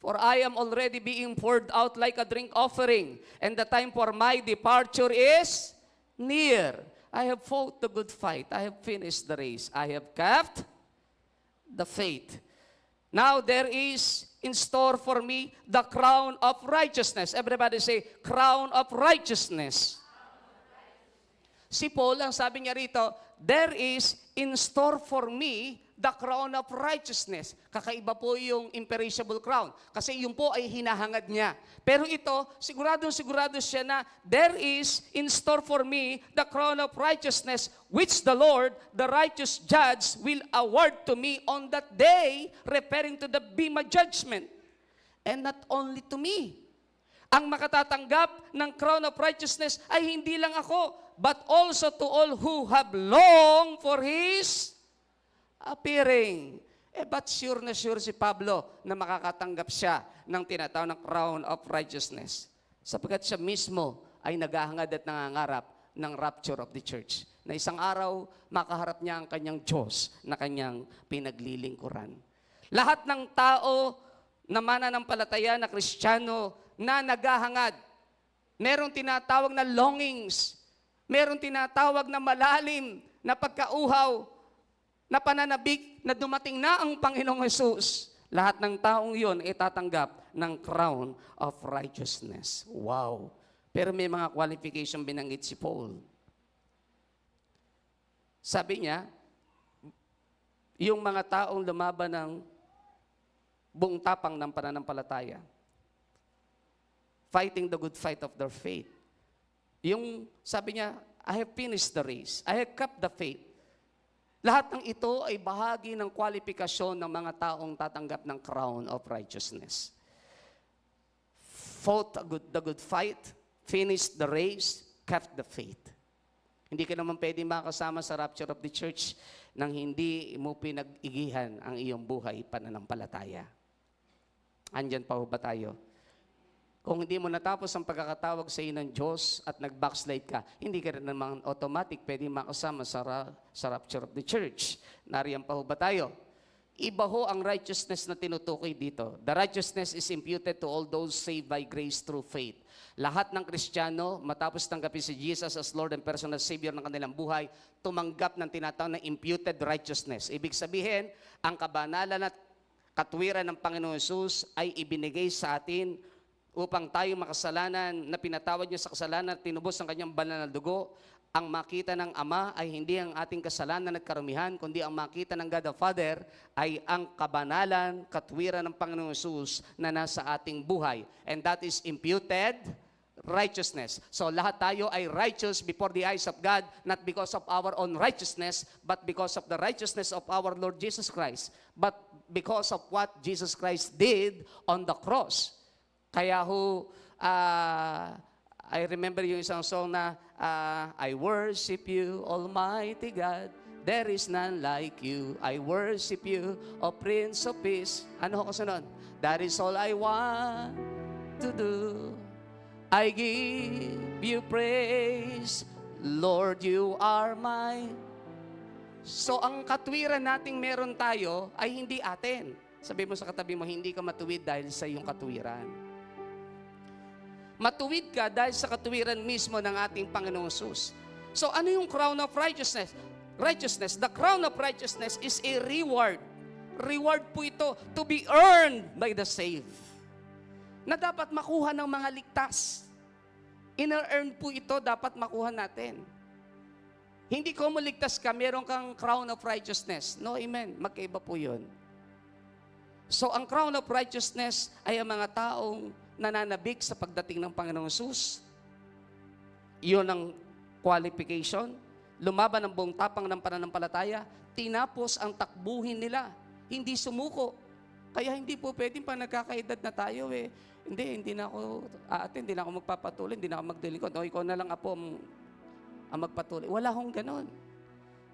For I am already being poured out like a drink offering, and the time for my departure is near. I have fought the good fight. I have finished the race. I have kept the faith. Now there is in store for me the crown of righteousness. Everybody say, crown of righteousness. Si Paul, ang sabi niya rito, there is in store for me the crown of righteousness. Kakaiba po yung imperishable crown. Kasi yun po ay hinahangad niya. Pero ito, sigurado siya na there is in store for me the crown of righteousness which the Lord, the righteous judge, will award to me on that day, referring to the Bema Judgment. And not only to me. Ang makatatanggap ng crown of righteousness ay hindi lang ako, but also to all who have longed for His appearing. But sure na sure si Pablo na makakatanggap siya ng tinatawag na crown of righteousness. Sapagkat siya mismo ay naghahangad at nangangarap ng rapture of the church. Na isang araw, makaharap niya ang kanyang Diyos na kanyang pinaglilingkuran. Lahat ng tao na mananampalataya na Kristiyano na naghahangad, merong tinatawag na longings, merong tinatawag na malalim na pagkauhaw, na pananabik na dumating na ang Panginoong Hesus. Lahat ng taong yon ay tatanggap ng crown of righteousness. Wow! Pero may mga qualification binanggit si Paul. Sabi niya, yung mga taong lumaban ng buong tapang ng pananampalataya, fighting the good fight of their faith. Yung sabi niya, I have finished the race. I have kept the faith. Lahat ng ito ay bahagi ng kwalifikasyon ng mga taong tatanggap ng crown of righteousness. Fought the good fight, finished the race, kept the faith. Hindi ka naman pwede makasama sa rapture of the church nang hindi mo pinag-igihan ang iyong buhay pananampalataya. Andyan pa ho ba tayo? Kung hindi mo natapos ang pagkakatawag sa iyo ng Diyos at nag-backslide ka, hindi ka rin naman automatic pwede makasama sa rapture of the church. Nariyan pa ho ba tayo? Iba ho ang righteousness na tinutukoy dito. The righteousness is imputed to all those saved by grace through faith. Lahat ng Kristiyano, matapos tanggapin si Jesus as Lord and personal Savior ng kanilang buhay, tumanggap ng tinatawag na imputed righteousness. Ibig sabihin, ang kabanalan at katwiran ng Panginoon Jesus ay ibinigay sa atin upang tayo makasalanan na pinatawad niya sa kasalanan at tinubos ang kanyang banal na dugo. Ang makita ng Ama ay hindi ang ating kasalanan at karumihan, kundi ang makita ng God the Father ay ang kabanalan, katwiran ng Panginoong Jesus na nasa ating buhay. And that is imputed righteousness. So lahat tayo ay righteous before the eyes of God, not because of our own righteousness, but because of the righteousness of our Lord Jesus Christ. But because of what Jesus Christ did on the cross. Kaya ho, I remember yung isang song na, I worship you, Almighty God. There is none like you. I worship you, O Prince of Peace. Ano ho kasunod? That is all I want to do. I give you praise. Lord, you are mine. So, ang katwiran nating meron tayo ay hindi atin. Sabi mo sa katabi mo, hindi ka matuwid dahil sa iyong katwiran. Matuwid ka dahil sa katwiran mismo ng ating Panginoong Jesus. So ano yung crown of righteousness? Righteousness, the crown of righteousness is a reward. Reward po ito to be earned by the saved. Na dapat makuha ng mga ligtas. Ina-earn po ito, dapat makuha natin. Hindi ko maligtas ka, meron kang crown of righteousness. No, amen. Magkaiba po yun. So ang crown of righteousness ay ang mga taong nananabik sa pagdating ng Panginoong Jesus. Iyon ang qualification. Lumaban ng buong tapang ng pananampalataya. Tinapos ang takbuhin nila. Hindi sumuko. Kaya hindi po pwedeng pa nagkakaedad na tayo eh. Hindi na ako ate, hindi na ako magpapatuloy, hindi na ako magdilingkod. O ikaw na lang apo ang magpatuloy. Wala hong ganon.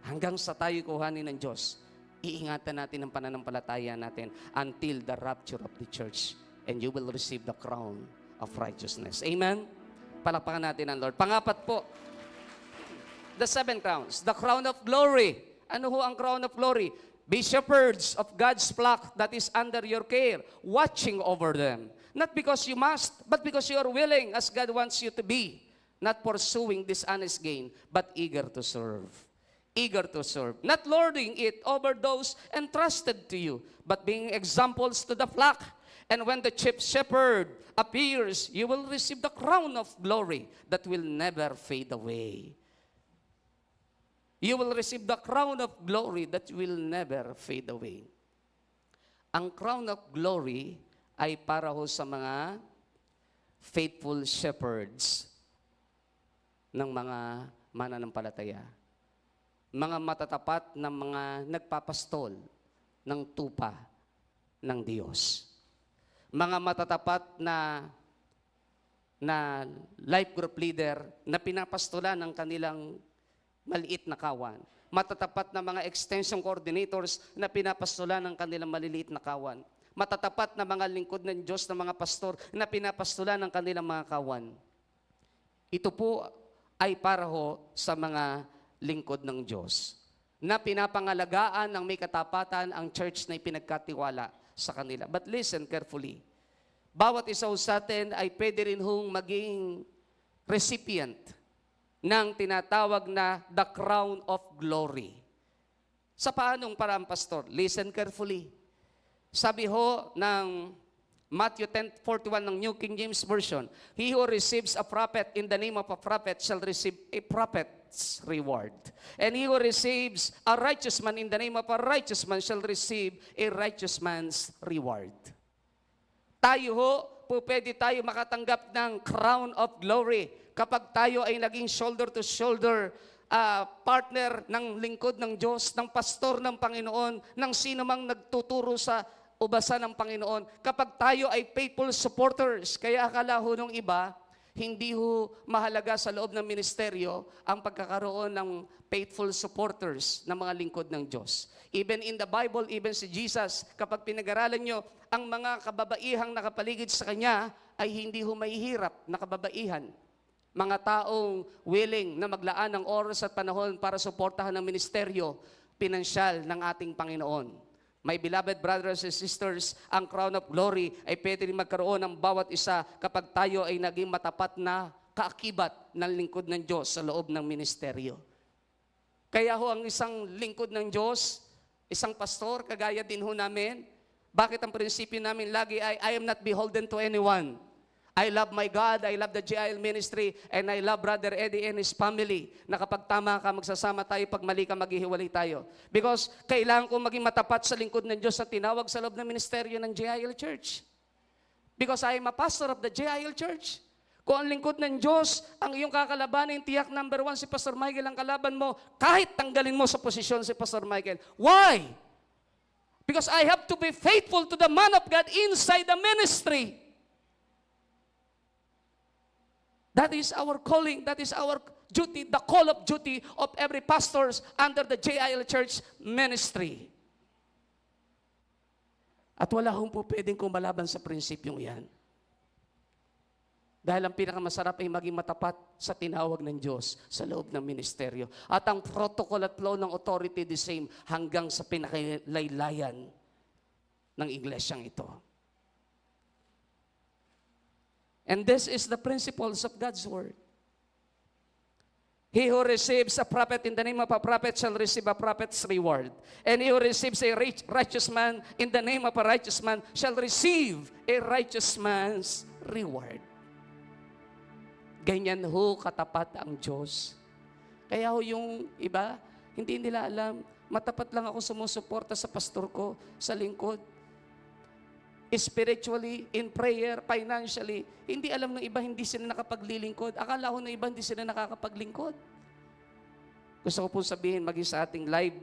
Hanggang sa tayo kuhanin ng Diyos, iingatan natin ang pananampalataya natin until the rapture of the church. And you will receive the crown of righteousness. Amen? Palakpakan natin ang Lord. Pangapat po, the 7 crowns. The crown of glory. Ano ho ang crown of glory? Be shepherds of God's flock that is under your care, watching over them. Not because you must, but because you are willing as God wants you to be. Not pursuing dishonest gain, but eager to serve. Eager to serve. Not lording it over those entrusted to you, but being examples to the flock. And when the chief shepherd appears, you will receive the crown of glory that will never fade away. You will receive the crown of glory that will never fade away. Ang crown of glory ay para ho sa mga faithful shepherds ng mga mananampalataya. Mga matatapat na mga nagpapastol ng tupa ng Diyos. Mga matatapat na life group leader na pinapastolan ng kanilang maliit na kawan. Matatapat na mga extension coordinators na pinapastolan ng kanilang maliliit na kawan. Matatapat na mga lingkod ng Diyos na mga pastor na pinapastolan ng kanilang mga kawan. Ito po ay para ho sa mga lingkod ng Diyos na pinapangalagaan ng may katapatan ang church na ipinagkatiwala sa kanila. But listen carefully. Bawat isa sa atin ay pwede rin hong maging recipient ng tinatawag na the crown of glory. Sa paanong parang pastor? Listen carefully. Sabi ho ng Matthew 10:41 ng New King James Version, he who receives a prophet in the name of a prophet shall receive a prophet's reward. And he who receives a righteous man in the name of a righteous man shall receive a righteous man's reward. Tayo ho, pwede tayo makatanggap ng crown of glory kapag tayo ay naging shoulder to shoulder partner ng lingkod ng Diyos, ng pastor ng Panginoon, ng sino mang nagtuturo sa ubasan ng Panginoon. Kapag tayo ay faithful supporters, kaya akala ho nung iba, hindi ho mahalaga sa loob ng ministeryo ang pagkakaroon ng faithful supporters ng mga lingkod ng Diyos. Even in the Bible, even si Jesus, kapag pinag-aralan nyo, ang mga kababaihang nakapaligid sa Kanya ay hindi ho mahihirap na kababaihan. Mga taong willing na maglaan ng oras at panahon para suportahan ang ministeryo, pinansyal ng ating Panginoon. My beloved brothers and sisters, ang crown of glory ay pwede rin magkaroon ng bawat isa kapag tayo ay naging matapat na kaakibat ng lingkod ng Diyos sa loob ng ministeryo. Kaya ho ang isang lingkod ng Diyos, isang pastor, kagaya din ho namin, bakit ang prinsipyo namin lagi ay, I am not beholden to anyone. I love my God, I love the GIL ministry, and I love Brother Eddie and his family, na kapag tama ka, magsasama tayo, pag mali ka, maghihiwalay tayo. Because kailangan ko maging matapat sa lingkod ng Diyos sa tinawag sa loob ng ministeryo ng GIL Church. Because I am a pastor of the GIL Church. Kung ang lingkod ng Diyos, ang iyong kakalabanin, tiyak number 1 si Pastor Michael ang kalaban mo, kahit tanggalin mo sa posisyon si Pastor Michael. Why? Because I have to be faithful to the man of God inside the ministry. That is our calling, that is our duty, the call of duty of every pastors under the JIL Church ministry. At wala hong po pwedeng kumalaban sa prinsipyong yan. Dahil ang pinakamasarap ay maging matapat sa tinawag ng Diyos sa loob ng ministeryo. At ang protocol at flow ng authority the same hanggang sa pinakalaylayan ng iglesyang ito. And this is the principles of God's word. He who receives a prophet in the name of a prophet shall receive a prophet's reward. And he who receives a righteous man in the name of a righteous man shall receive a righteous man's reward. Ganyan ho katapat ang Diyos. Kaya ho yung iba, hindi nila alam, matapat lang ako sumusuporta sa pastor ko, sa lingkod. Spiritually, in prayer, financially, hindi alam ng iba, hindi sila nakapaglilingkod. Akala ko ng iba, hindi sila nakakapaglingkod. Gusto ko po sabihin, maging sa ating live,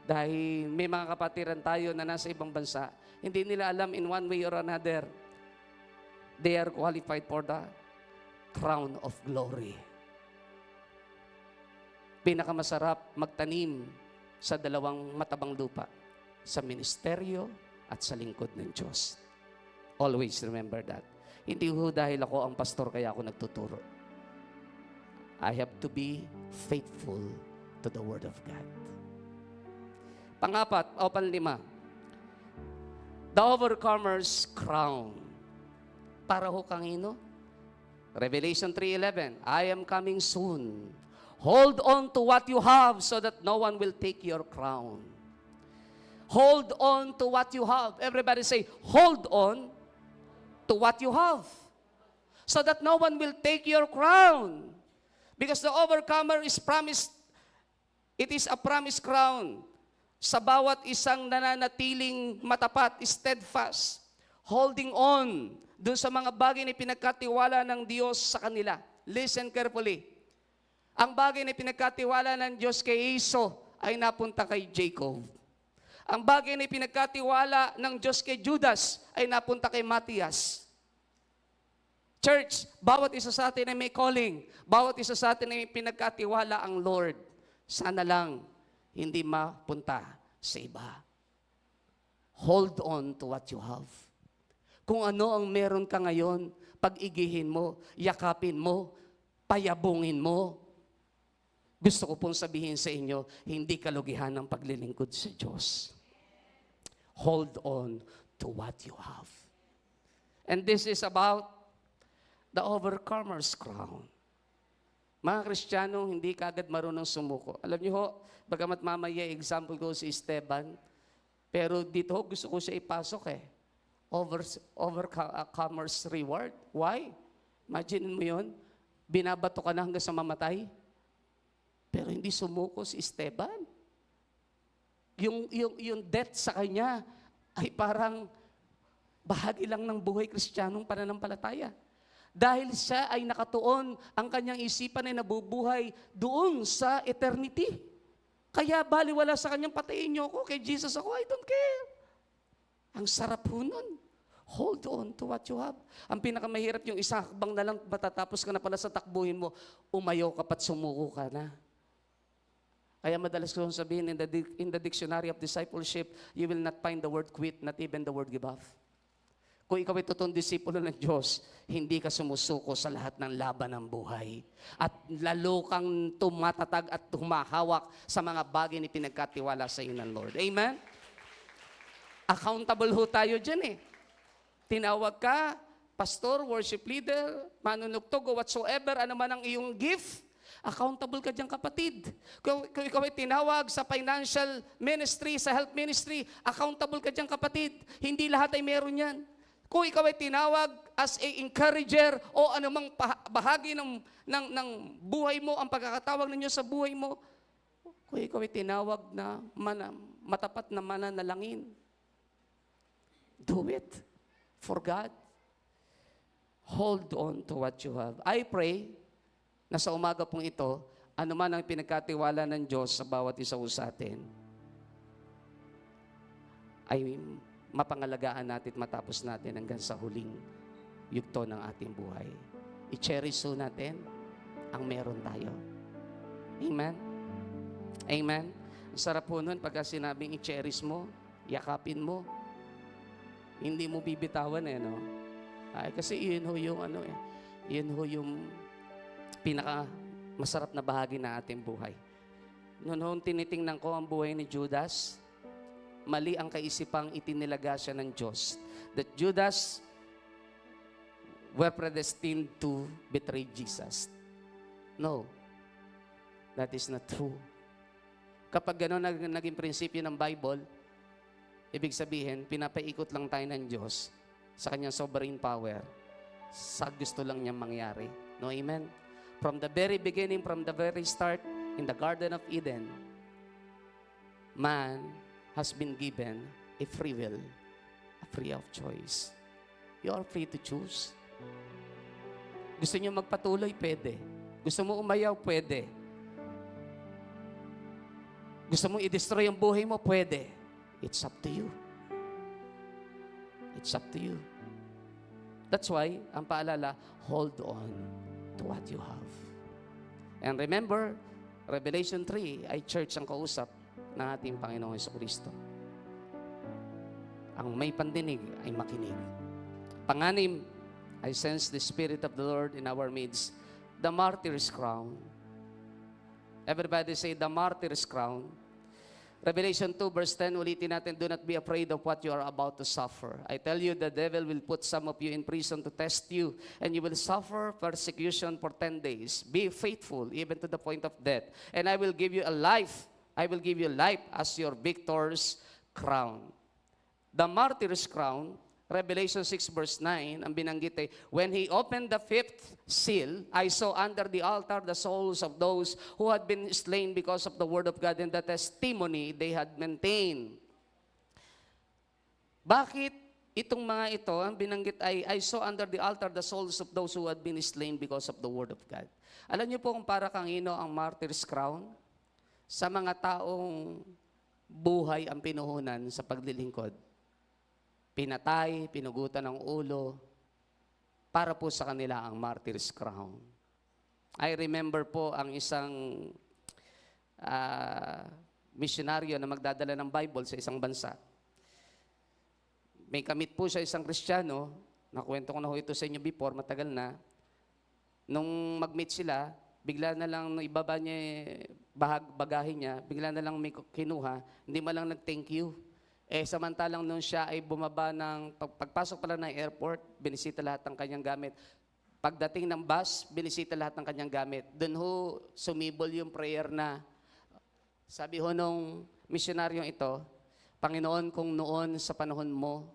dahil may mga kapatiran tayo na nasa ibang bansa, hindi nila alam in one way or another, they are qualified for the crown of glory. Pinakamasarap magtanim sa dalawang matabang lupa, sa ministeryo at sa lingkod ng Diyos. Always remember that. Hindi ho dahil ako ang pastor kaya ako nagtuturo. I have to be faithful to the Word of God. Pangapat, o panlima, the overcomer's crown. Para ho kanino? Revelation 3:11, I am coming soon. Hold on to what you have so that no one will take your crown. Hold on to what you have. Everybody say, hold on to what you have. So that no one will take your crown. Because the overcomer is promised, it is a promised crown. Sa bawat isang nananatiling matapat, steadfast, holding on dun sa mga bagay na pinagkatiwala ng Diyos sa kanila. Listen carefully. Ang bagay na pinagkatiwala ng Diyos kay Esau ay napunta kay Jacob. Ang bagay na pinagkatiwala ng Diyos kay Judas ay napunta kay Matias. Church, bawat isa sa atin ay may calling. Bawat isa sa atin ay pinagkatiwala ang Lord. Sana lang hindi mapunta sa iba. Hold on to what you have. Kung ano ang meron ka ngayon, pag-igihin mo, yakapin mo, payabungin mo. Gusto ko pong sabihin sa inyo, hindi kalugihan ng paglilingkod sa Diyos. Hold on to what you have. And this is about the overcomer's crown. Mga Kristiyano, hindi kagad marunong sumuko. Alam niyo ho, bagamat mamaya example ko si Esteban, pero dito ho, gusto ko siya ipasok overcomer's reward. Why? Imagine mo yun, binabato ka na hanggang sa mamatay, pero hindi sumuko si Esteban. Yung death sa kanya ay parang bahagi lang ng buhay Kristiyanong pananampalataya. Dahil siya ay nakatuon, ang kanyang isipan ay nabubuhay doon sa eternity. Kaya baliwala sa kanyang patayin niyo ako, kay Jesus ako, I don't care. Ang sarap ho nun. Hold on to what you have. Ang pinakamahirap yung isang hakbang na lang, matatapos ka na pala sa takbuhin mo, umayaw ka pa't sumuko ka na. Kaya madalas ko sabihin, in the dictionary of discipleship, you will not find the word quit, not even the word give up. Kung ikaw ay totoong disipulo ng Diyos, hindi ka sumusuko sa lahat ng laban ng buhay. At lalo kang tumatatag at humahawak sa mga bagay na pinagkatiwala sa iyo ng Lord. Amen? Accountable ho tayo dyan eh. Tinawag ka, pastor, worship leader, manunugtog o whatsoever, ano man ang iyong gift, accountable ka dyan, kapatid. Kung ikaw ay tinawag sa financial ministry, sa health ministry, accountable ka dyan, kapatid. Hindi lahat ay meron yan. Kung ikaw ay tinawag as a encourager o anumang bahagi ng buhay mo, ang pagkakatawag ninyo sa buhay mo, kung ikaw ay tinawag na matapat na mananalangin, do it for God. Hold on to what you have. I pray na sa umaga pong ito, anuman ang pinagkatiwala ng Diyos sa bawat isa sa atin, ay mapangalagaan natin at matapos natin hanggang sa huling yugto ng ating buhay. I-cherish so natin ang meron tayo. Amen? Amen? Ang sarap po nun pagka sinabing i-cherish mo, yakapin mo, hindi mo bibitawan no? Ay, kasi yun ho yung yun ho yung pinaka masarap na bahagi na ating buhay. Noon tinitingnan ko ang buhay ni Judas, mali ang kaisipang itinilaga siya ng Diyos. That Judas were predestined to betray Jesus. No, that is not true. Kapag gano'n naging prinsipyo ng Bible, ibig sabihin, pinapaikot lang tayo ng Diyos sa kanyang sovereign power sa gusto lang niyang mangyari. No, amen? From the very beginning, from the very start, in the Garden of Eden, man has been given a free will, a free of choice. You are free to choose. Gusto niyo magpatuloy? Pwede. Gusto mo umayaw? Pwede. Gusto mo i-destroy ang buhay mo? Pwede. It's up to you. It's up to you. That's why, ang paalala, hold on to what you have. And remember, Revelation 3 ay church ang kausap ng ating Panginoong Jesucristo. Ang may pandinig ay makinig. Panganim, I sense the Spirit of the Lord in our midst. The martyr's crown. Everybody say, the martyr's crown. Revelation 2 verse 10, ulitin natin, do not be afraid of what you are about to suffer. I tell you, the devil will put some of you in prison to test you, and you will suffer persecution for 10 days. Be faithful, even to the point of death. And I will give you a life. I will give you life as your victor's crown. The martyr's crown, Revelation 6 verse 9, ang binanggit ay, when he opened the fifth seal, I saw under the altar the souls of those who had been slain because of the word of God and the testimony they had maintained. Bakit itong mga ito, ang binanggit ay, I saw under the altar the souls of those who had been slain because of the word of God. Alam niyo po kung para kanino ang martyr's crown? Sa mga taong buhay ang pinuhunan sa paglilingkod. Pinatay, pinugutan ng ulo, para po sa kanila ang martyr's crown. I remember po ang isang misyonaryo na magdadala ng Bible sa isang bansa. May kamit po siya isang Kristiyano, nakwento ko na ho ito sa inyo before, matagal na. Nung mag-meet sila, bigla na lang ibaba niya bagahe niya, bigla na lang may kinuha, hindi man lang nag-thank you. Samantalang nung siya ay bumaba ng, pagpasok pala ng airport, binisita lahat ng kanyang gamit. Pagdating ng bus, binisita lahat ng kanyang gamit. Doon ho, sumibol yung prayer na, sabi ho nung misyonaryong ito, Panginoon, kung noon sa panahon mo,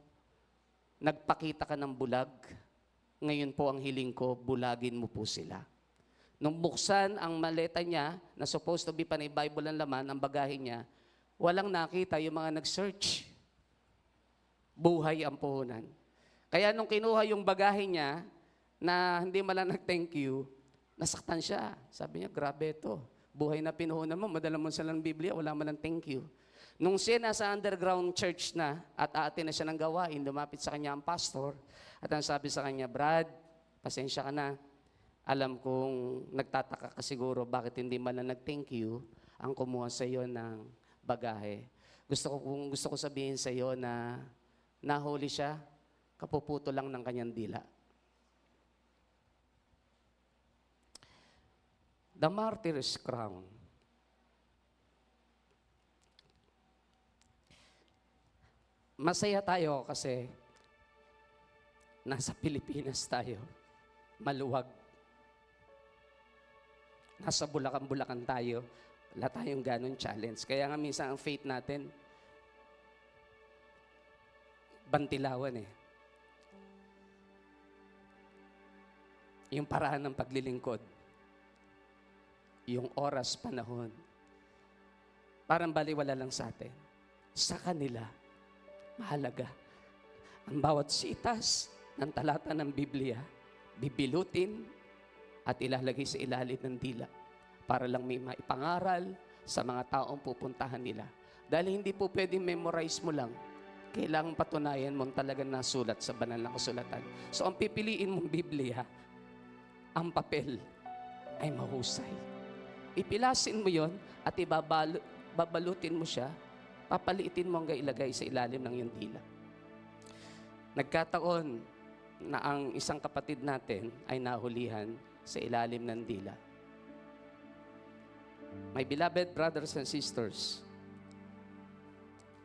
nagpakita ka ng bulag, ngayon po ang hiling ko, bulagin mo po sila. Nung buksan ang maleta niya, na supposed to be panay Bible ang laman, ang bagahe niya, walang nakita yung mga nag-search. Buhay ang puhunan. Kaya nung kinuha yung bagahe niya, na hindi malang nag-thank you, nasaktan siya. Sabi niya, grabe ito. Buhay na pinuhunan mo, madala mo sa lang Biblia, wala man lang thank you. Nung siya nasa underground church na, at aatin na siya ng gawain, lumapit sa kanya ang pastor, at ang sabi sa kanya, Brad, pasensya ka na. Alam kong nagtataka ka siguro, bakit hindi man lang nag-thank you, ang kumuha sa iyo ng bagahe. Gusto ko sabihin sa iyo na nahuli siya kapuputo lang ng kanyang dila. The martyr's crown. Masaya tayo kasi nasa Pilipinas tayo, maluwag. Nasa Bulacan-Bulacan tayo, wala tayong ganun challenge. Kaya nga minsan ang faith natin, bantilawan eh. Yung paraan ng paglilingkod, yung oras, panahon, parang baliwala lang sa atin. Sa kanila, mahalaga. Ang bawat sitas ng talata ng Biblia, bibilutin at ilalagay sa ilalim ng dila para lang may maipangaral sa mga taong pupuntahan nila. Dahil hindi po pwedeng memorize mo lang. Kailangang patunayan mong talagang nasulat sa banal na kasulatan. So ang pipiliin mong Biblia, ang papel ay mahusay. Ipilasin mo yon at babalutin mo siya, papaliitin mo hanggang ilagay sa ilalim ng iyong dila. Nagkataon na ang isang kapatid natin ay nahulihan sa ilalim ng dila. My beloved brothers and sisters,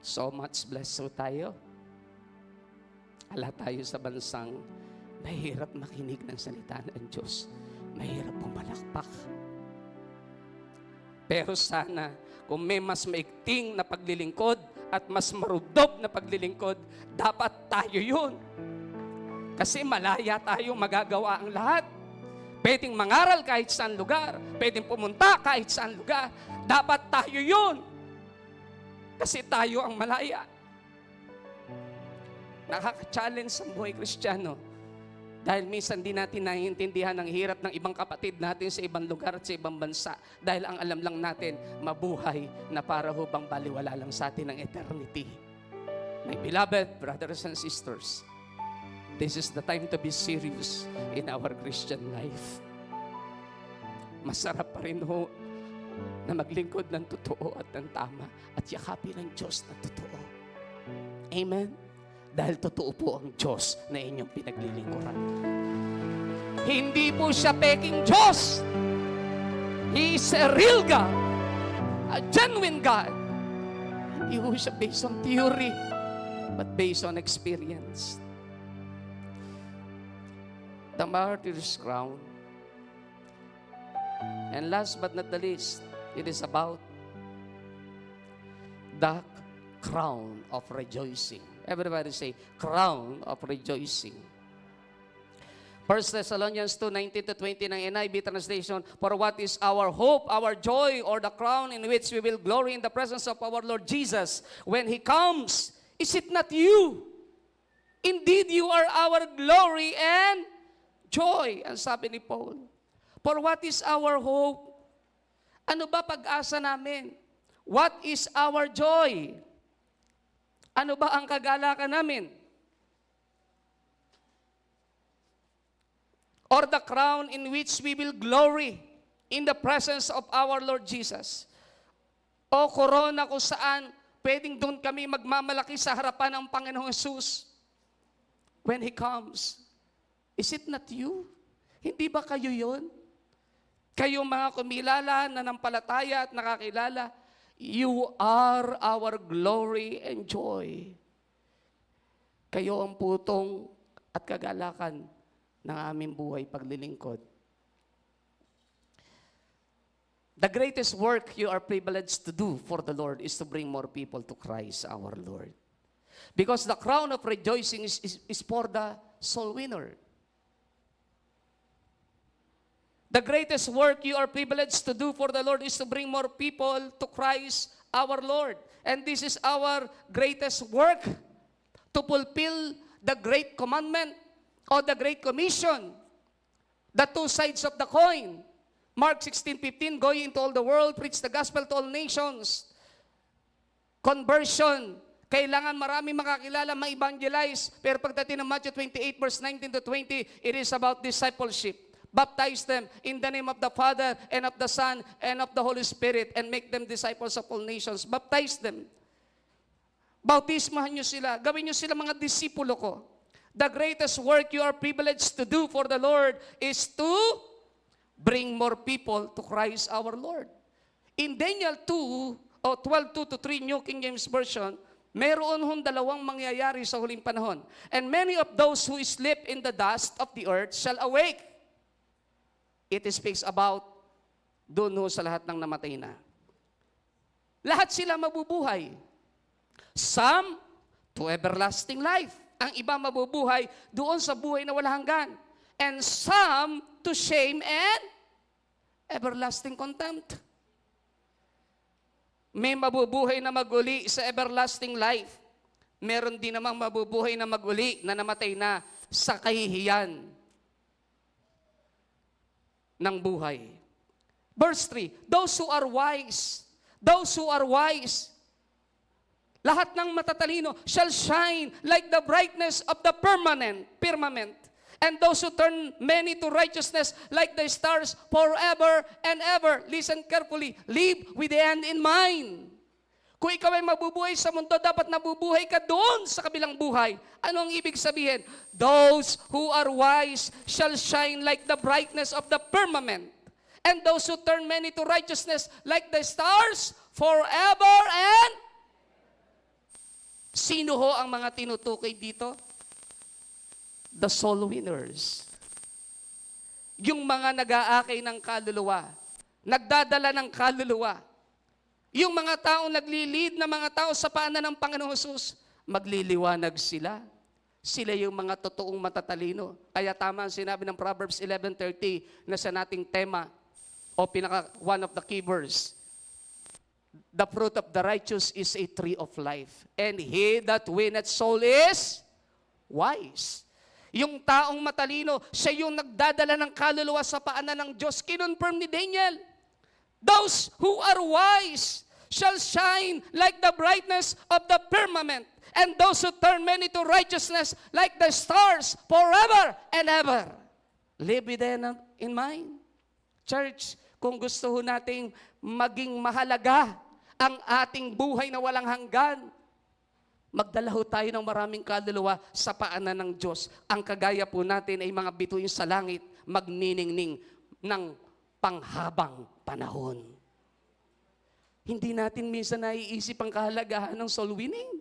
so much blessed so tayo. Ala tayo sa bansang mahirap makinig ng salita ng Diyos. Mahirap pumalakpak. Pero sana, kung may mas maigting na paglilingkod at mas marudop na paglilingkod, dapat tayo yun. Kasi malaya tayo magagawa ang lahat. Pwedeng mangaral kahit saan lugar. Pwedeng pumunta kahit saan lugar. Dapat tayo yun. Kasi tayo ang malaya. Nakaka-challenge sa buhay Kristiyano. Dahil minsan di natin naiintindihan ang hirap ng ibang kapatid natin sa ibang lugar at sa ibang bansa. Dahil ang alam lang natin, mabuhay na para hubang baliwala lang sa atin ang eternity. My beloved brothers and sisters, this is the time to be serious in our Christian life. Masarap pa rin ho na maglingkod ng totoo at ng tama at yakapin ng Diyos na totoo. Amen? Dahil totoo po ang Diyos na inyong pinaglilingkuran. Hindi po siya peking Diyos. He is a real God. A genuine God. Hindi po siya based on theory, but based on experience. The martyr's crown. And last but not the least, it is about the crown of rejoicing. Everybody say, crown of rejoicing. 1 Thessalonians 2:19-20 ng NIV translation, for what is our hope, our joy, or the crown in which we will glory in the presence of our Lord Jesus when He comes? Is it not you? Indeed, you are our glory and joy. Ang sabi ni Paul. For what is our hope? Ano ba pag-asa namin? What is our joy? Ano ba ang kagalakan namin? Or the crown in which we will glory in the presence of our Lord Jesus. O korona kung saan pwedeng doon kami magmamalaki sa harapan ng Panginoong Jesus when He comes. Is it not you? Hindi ba kayo yun? Kayo mga kumilala, nanampalataya at nakakilala, you are our glory and joy. Kayo ang putong at kagalakan ng aming buhay paglilingkod. The greatest work you are privileged to do for the Lord is to bring more people to Christ our Lord. Because the crown of rejoicing is for the soul winner. The greatest work you are privileged to do for the Lord is to bring more people to Christ our Lord. And this is our greatest work, to fulfill the great commandment or the great commission, the two sides of the coin. Mark 16:15, go ye into all the world, preach the gospel to all nations. Conversion. Kailangan marami makakilala, ma-evangelize. Pero pagdating ng Matthew 28 verse 19-20, it is about discipleship. Baptize them in the name of the Father and of the Son and of the Holy Spirit and make them disciples of all nations. Baptize them. Bautismahan nyo sila. Gawin nyo sila mga disipulo ko. The greatest work you are privileged to do for the Lord is to bring more people to Christ our Lord. In Daniel 2, o 12:2-3 New King James Version, meron hong dalawang mangyayari sa huling panahon. And many of those who sleep in the dust of the earth shall awake. It speaks about doon ho sa lahat ng namatay na. Lahat sila mabubuhay. Some to everlasting life. Ang iba mabubuhay doon sa buhay na walang hanggan. And some to shame and everlasting contempt. May mabubuhay na maguli sa everlasting life. Meron din namang mabubuhay na maguli na namatay na sa kahihiyan ng buhay. Verse 3, those who are wise, lahat ng matatalino shall shine like the brightness of the firmament. And those who turn many to righteousness like the stars forever and ever. Listen carefully. Live with the end in mind. Kung ikaw ay mabubuhay sa mundo, dapat nabubuhay ka doon sa kabilang buhay. Ano ang ibig sabihin? Those who are wise shall shine like the brightness of the firmament. And those who turn many to righteousness like the stars forever and... Sino ho ang mga tinutukoy dito? The soul winners. Yung mga nag-aakay ng kaluluwa, nagdadala ng kaluluwa. Yung mga taong naglilid na mga tao sa paanan ng Panginoong Hesus, magliliwanag sila. Sila yung mga totoong matatalino. Kaya tama ang sinabi ng Proverbs 11:30 na sa nating tema o one of the key verse. The fruit of the righteous is a tree of life. And he that winneth soul is wise. Yung taong matalino, siya yung nagdadala ng kaluluwa sa paanan ng Diyos. Kinonfirm ni Daniel. Those who are wise shall shine like the brightness of the firmament. And those who turn many to righteousness like the stars forever and ever. Live with them in mind. Church, kung gusto ho nating maging mahalaga ang ating buhay na walang hanggan, magdala ho tayo ng maraming kaluluwa sa paanan ng Diyos. Ang kagaya po natin ay mga bituin sa langit, magniningning ng panghabang panahon. Hindi natin minsan naiisip ang kahalagahan ng soul winning.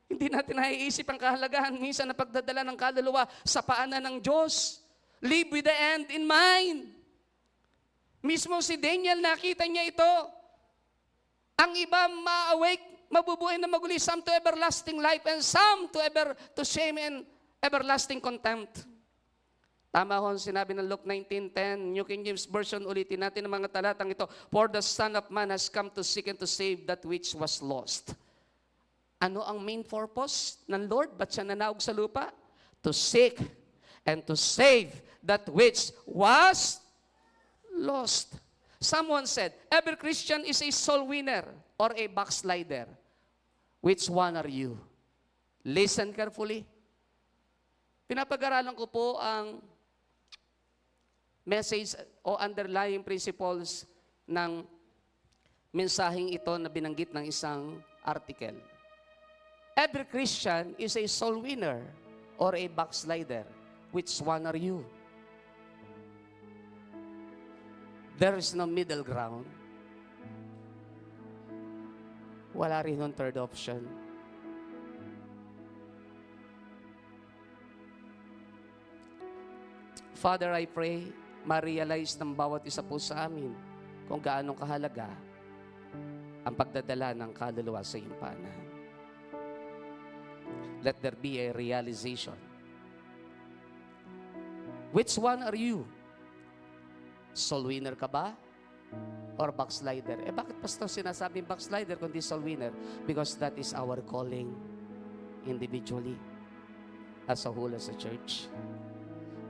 Hindi natin naiisip ang kahalagahan minsan na pagdadala ng kaluluwa sa paanan ng Diyos. Live with the end in mind. Mismo si Daniel, nakita niya ito. Ang iba ma-awake, mabubuhay na maguli, some to everlasting life and some to shame and everlasting contempt. Tama ho ang sinabi ng Luke 19:10, New King James Version, ulitin natin ang mga talatang ito. For the Son of Man has come to seek and to save that which was lost. Ano ang main purpose ng Lord? Ba't siya nanaog sa lupa? To seek and to save that which was lost. Someone said, every Christian is a soul winner or a backslider. Which one are you? Listen carefully. Pinapag-aralan ko po ang message o underlying principles ng mensaheng ito na binanggit ng isang article. Every Christian is a soul winner or a backslider. Which one are you? There is no middle ground. Wala rin yung third option. Father, I pray, ma-realize ng bawat isa po sa amin kung gaano kahalaga ang pagdadala ng kaluluwa sa iyong paanan. Let there be a realization. Which one are you? Soul winner ka ba? Or backslider? Bakit pastor sinasabing backslider kundi soul winner? Because that is our calling individually as a whole as a church.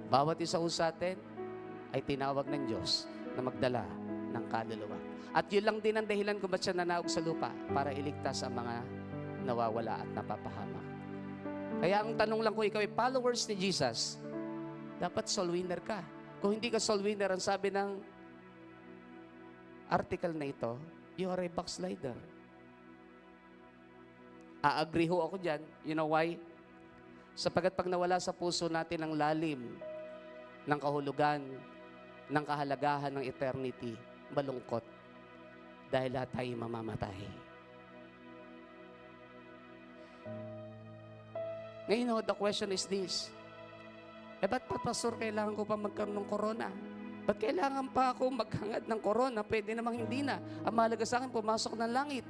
Bawat isa sa atin ay tinawag ng Diyos na magdala ng kaluluwa. At yun lang din ang dahilan kung ba't siya nanaog sa lupa para iligtas ang mga nawawala at napapahamak. Kaya ang tanong lang kung ikaw ay followers ni Jesus, dapat soul winner ka. Kung hindi ka soul winner, ang sabi ng article na ito, you are a backslider. A-agree ho ako dyan. You know why? Sapagat pag nawala sa puso natin ang lalim ng kahulugan, ng kahalagahan ng eternity, malungkot dahil lahat tayo mamamatay. Ngayon, the question is this. Ba't pa, Pastor, kailangan ko pa magkaroon ng corona? Ba't kailangan pa ako maghangad ng corona? Pwede namang hindi na. Ang mahalaga sa akin, pumasok ng langit.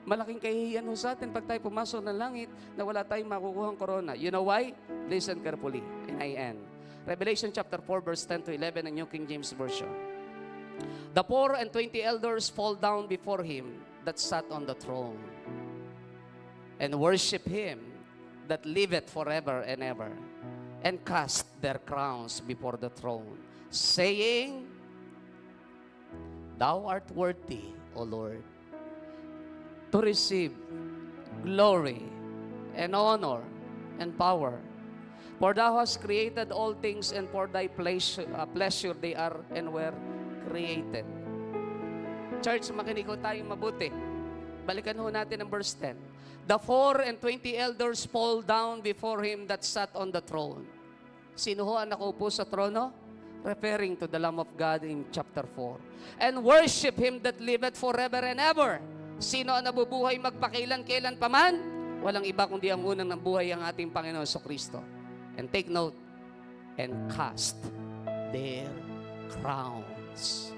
Malaking kahihiyan ho sa atin pag tayo pumasok ng langit na wala tayong makukuhang corona. You know why? Listen carefully, and I end. Revelation chapter 4, verse 10 to 11, and New King James Version. The 24 elders fall down before him that sat on the throne and worship him that liveth forever and ever, and cast their crowns before the throne, saying, Thou art worthy, O Lord, to receive glory and honor and power. For thou hast created all things, and for thy pleasure they are and were created. Church, makinig ko tayong mabuti. Balikan ho natin ang verse 10. The 24 elders fall down before him that sat on the throne. Sino ho ang nakaupo sa trono? Referring to the Lamb of God in chapter 4. And worship him that liveth forever and ever. Sino ang nabubuhay magpakilan-kailan paman? Walang iba kundi ang unang nabuhay ang ating Panginoon Kristo. And take note, and cast their crowns.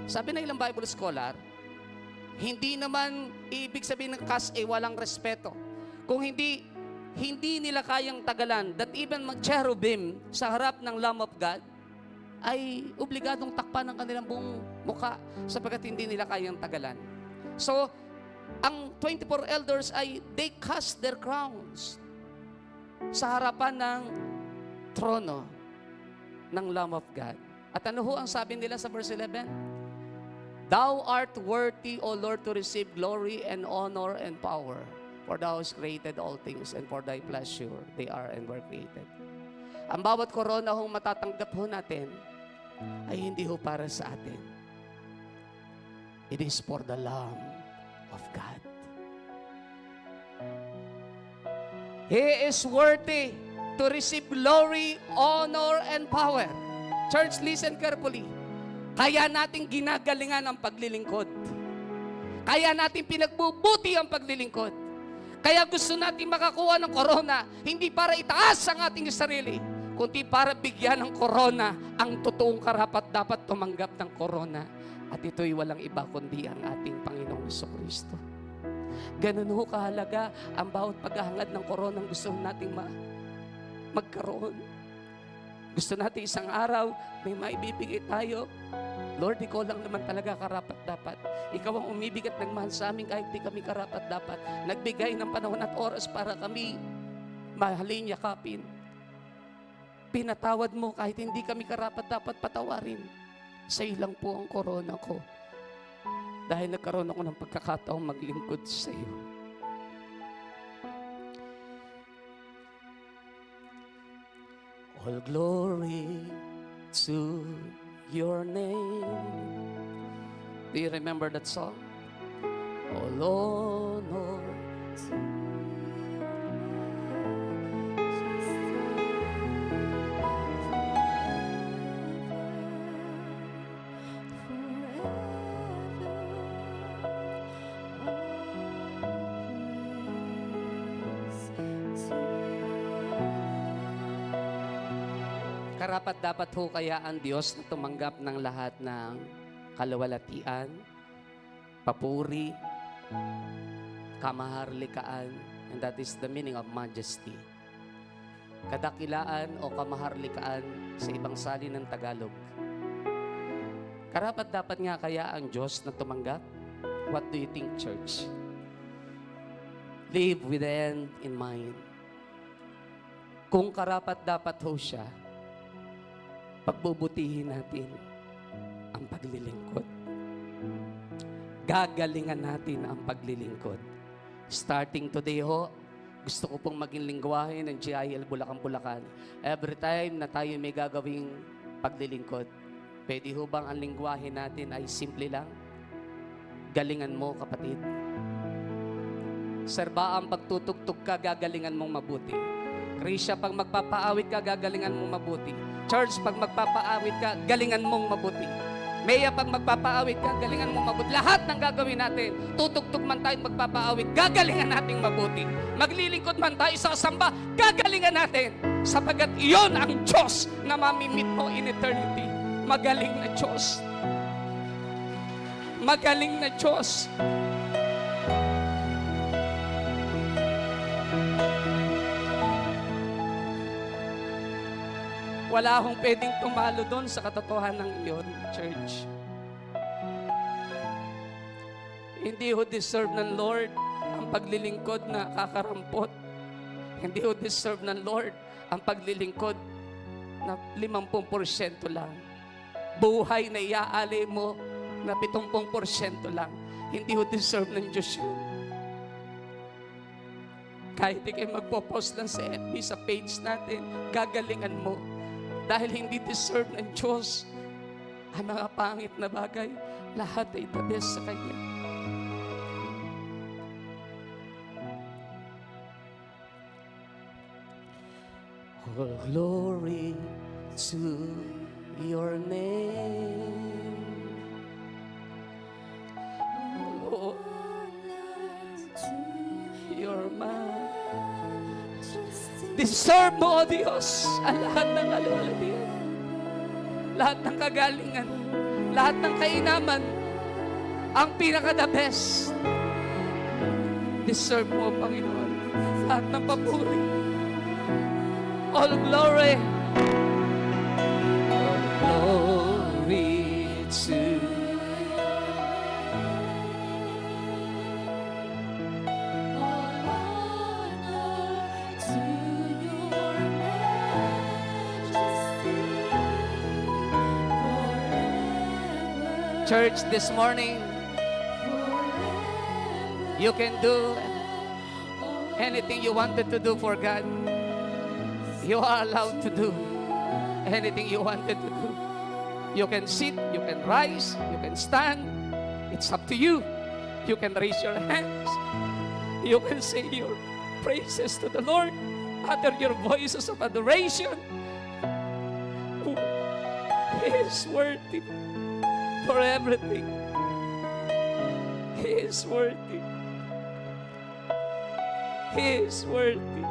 Sabi ng ilang Bible scholar, hindi naman ibig sabihin ng cast ay walang respeto. Kung hindi nila kayang tagalan, that even mag-cherubim sa harap ng Lamb of God, ay obligadong takpan ng kanilang buong mukha sapagkat hindi nila kayang tagalan. So, ang 24 elders ay they cast their crowns sa harapan ng trono ng Lamb of God. At ano ho ang sabi nila sa verse 11? Thou art worthy, O Lord, to receive glory and honor and power, for thou hast created all things, and for thy pleasure they are and were created. Ang bawat korona hong matatanggap ho natin ay hindi ho para sa atin. It is for the Lamb of God. He is worthy to receive glory, honor, and power. Church, listen carefully. Kaya natin ginagalingan ang paglilingkod. Kaya natin pinagbubuti ang paglilingkod. Kaya gusto natin makakuha ng corona, hindi para itaas ang ating sarili, kundi para bigyan ng corona ang totoong karapat-dapat tumanggap ng corona. At ito'y walang iba kundi ang ating Panginoong Kristo. Ganun ho kahalaga ang bawat paghahangad ng corona ang gusto nating magkaroon. Gusto natin isang araw, may maibibigay tayo. Lord, ikaw lang naman talaga karapat-dapat. Ikaw ang umibig at nagmahal sa amin kahit di kami karapat-dapat. Nagbigay ng panahon at oras para kami mahalin, yakapin. Pinatawad mo kahit hindi kami karapat-dapat patawarin. Sa ilang po ang corona ko. Dahil nagkaroon ako ng pagkakataong maglingkod sa iyo. All glory to your name. Do you remember that song? All honor to karapat dapat ho kaya ang Diyos na tumanggap ng lahat ng kaluwalhatian, papuri, kamaharlikaan, and that is the meaning of majesty. Kadakilaan o kamaharlikaan sa ibang salin ng Tagalog. Karapat dapat nga kaya ang Diyos na tumanggap? What do you think, church? Live with the end in mind. Kung karapat dapat ho siya, pagbubutihin natin ang paglilingkod. Gagalingan natin ang paglilingkod. Starting today ho, gusto ko pong maging lingwahe ng GIL Bulacan-Bulacan. Every time na tayo may gagawing paglilingkod, pwede ho bang ang lingwahe natin ay simple lang? Galingan mo, kapatid. Serbaan, pag tutugtog ka, gagalingan mong mabuti. Krisha, pag magpapaawit ka, gagalingan mong mabuti. Charles, pag magpapaawit ka, galingan mong mabuti. Maya, pag magpapaawit ka, galingan mong mabuti. Lahat ng gagawin natin, tutugtog man tayo magpapaawit, gagalingan nating mabuti. Maglilingkod man tayo sa samba, gagalingan natin. Sapagat iyon ang Diyos na mamimit mo in eternity. Magaling na Diyos. Magaling na Diyos. Wala akong pwedeng tumalo doon sa katotohanan ng iyon, church. Hindi ho deserve ng Lord ang paglilingkod na kakarampot. Hindi ho deserve ng Lord ang paglilingkod na 50% lang. Buhay na iaali mo na 70% lang. Hindi ho deserve ng Diyos yun. Kahit di kayo magpo-post lang sa FB, sa page natin, gagalingan mo. Dahil hindi deserve ng Diyos ang mga pangit na bagay. Lahat ay the best sa Kanya. All glory to your name. Oh, your deserve mo, O Diyos, ang lahat ng kaluwalhatian, lahat ng kagalingan, lahat ng kainaman, ang pinaka-the best. Deserve mo, Panginoon, lahat ng papuri. All glory. All glory to Church, this morning, you can do anything you wanted to do for God. You are allowed to do anything you wanted to do. You can sit, you can rise, you can stand. It's up to you. You can raise your hands. You can say your praises to the Lord. Utter your voices of adoration. He is worthy for everything. He is worthy. He is worthy.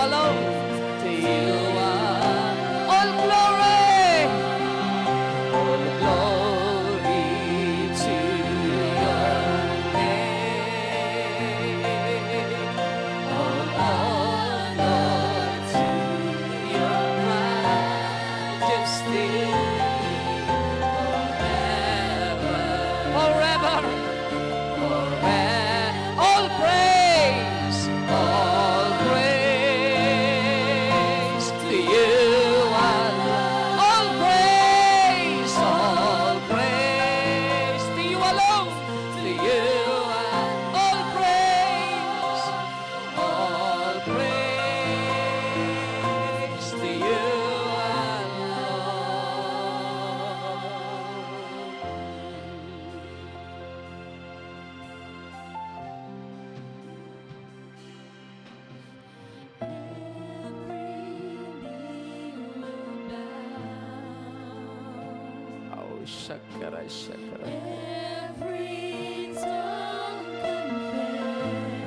alone. To you all glory. All glory to your name. All honor to your majesty. Forever, forever, all praise to you alone. All praise to you alone. To you alone. All praise to you alone. Oh, shakara, shakara. Every tongue confess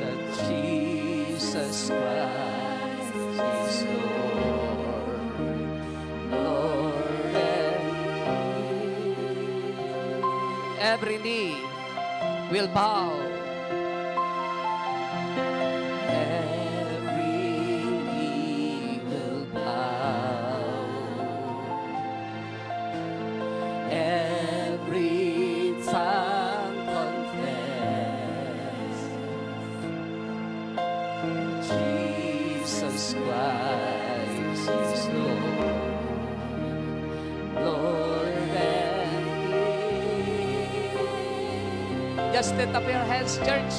That Jesus Christ is Lord, Lord. Every knee will bow. Every knee will bow. Every tongue confess Jesus Christ is Lord, Lord and King. Just lift up your hands, church.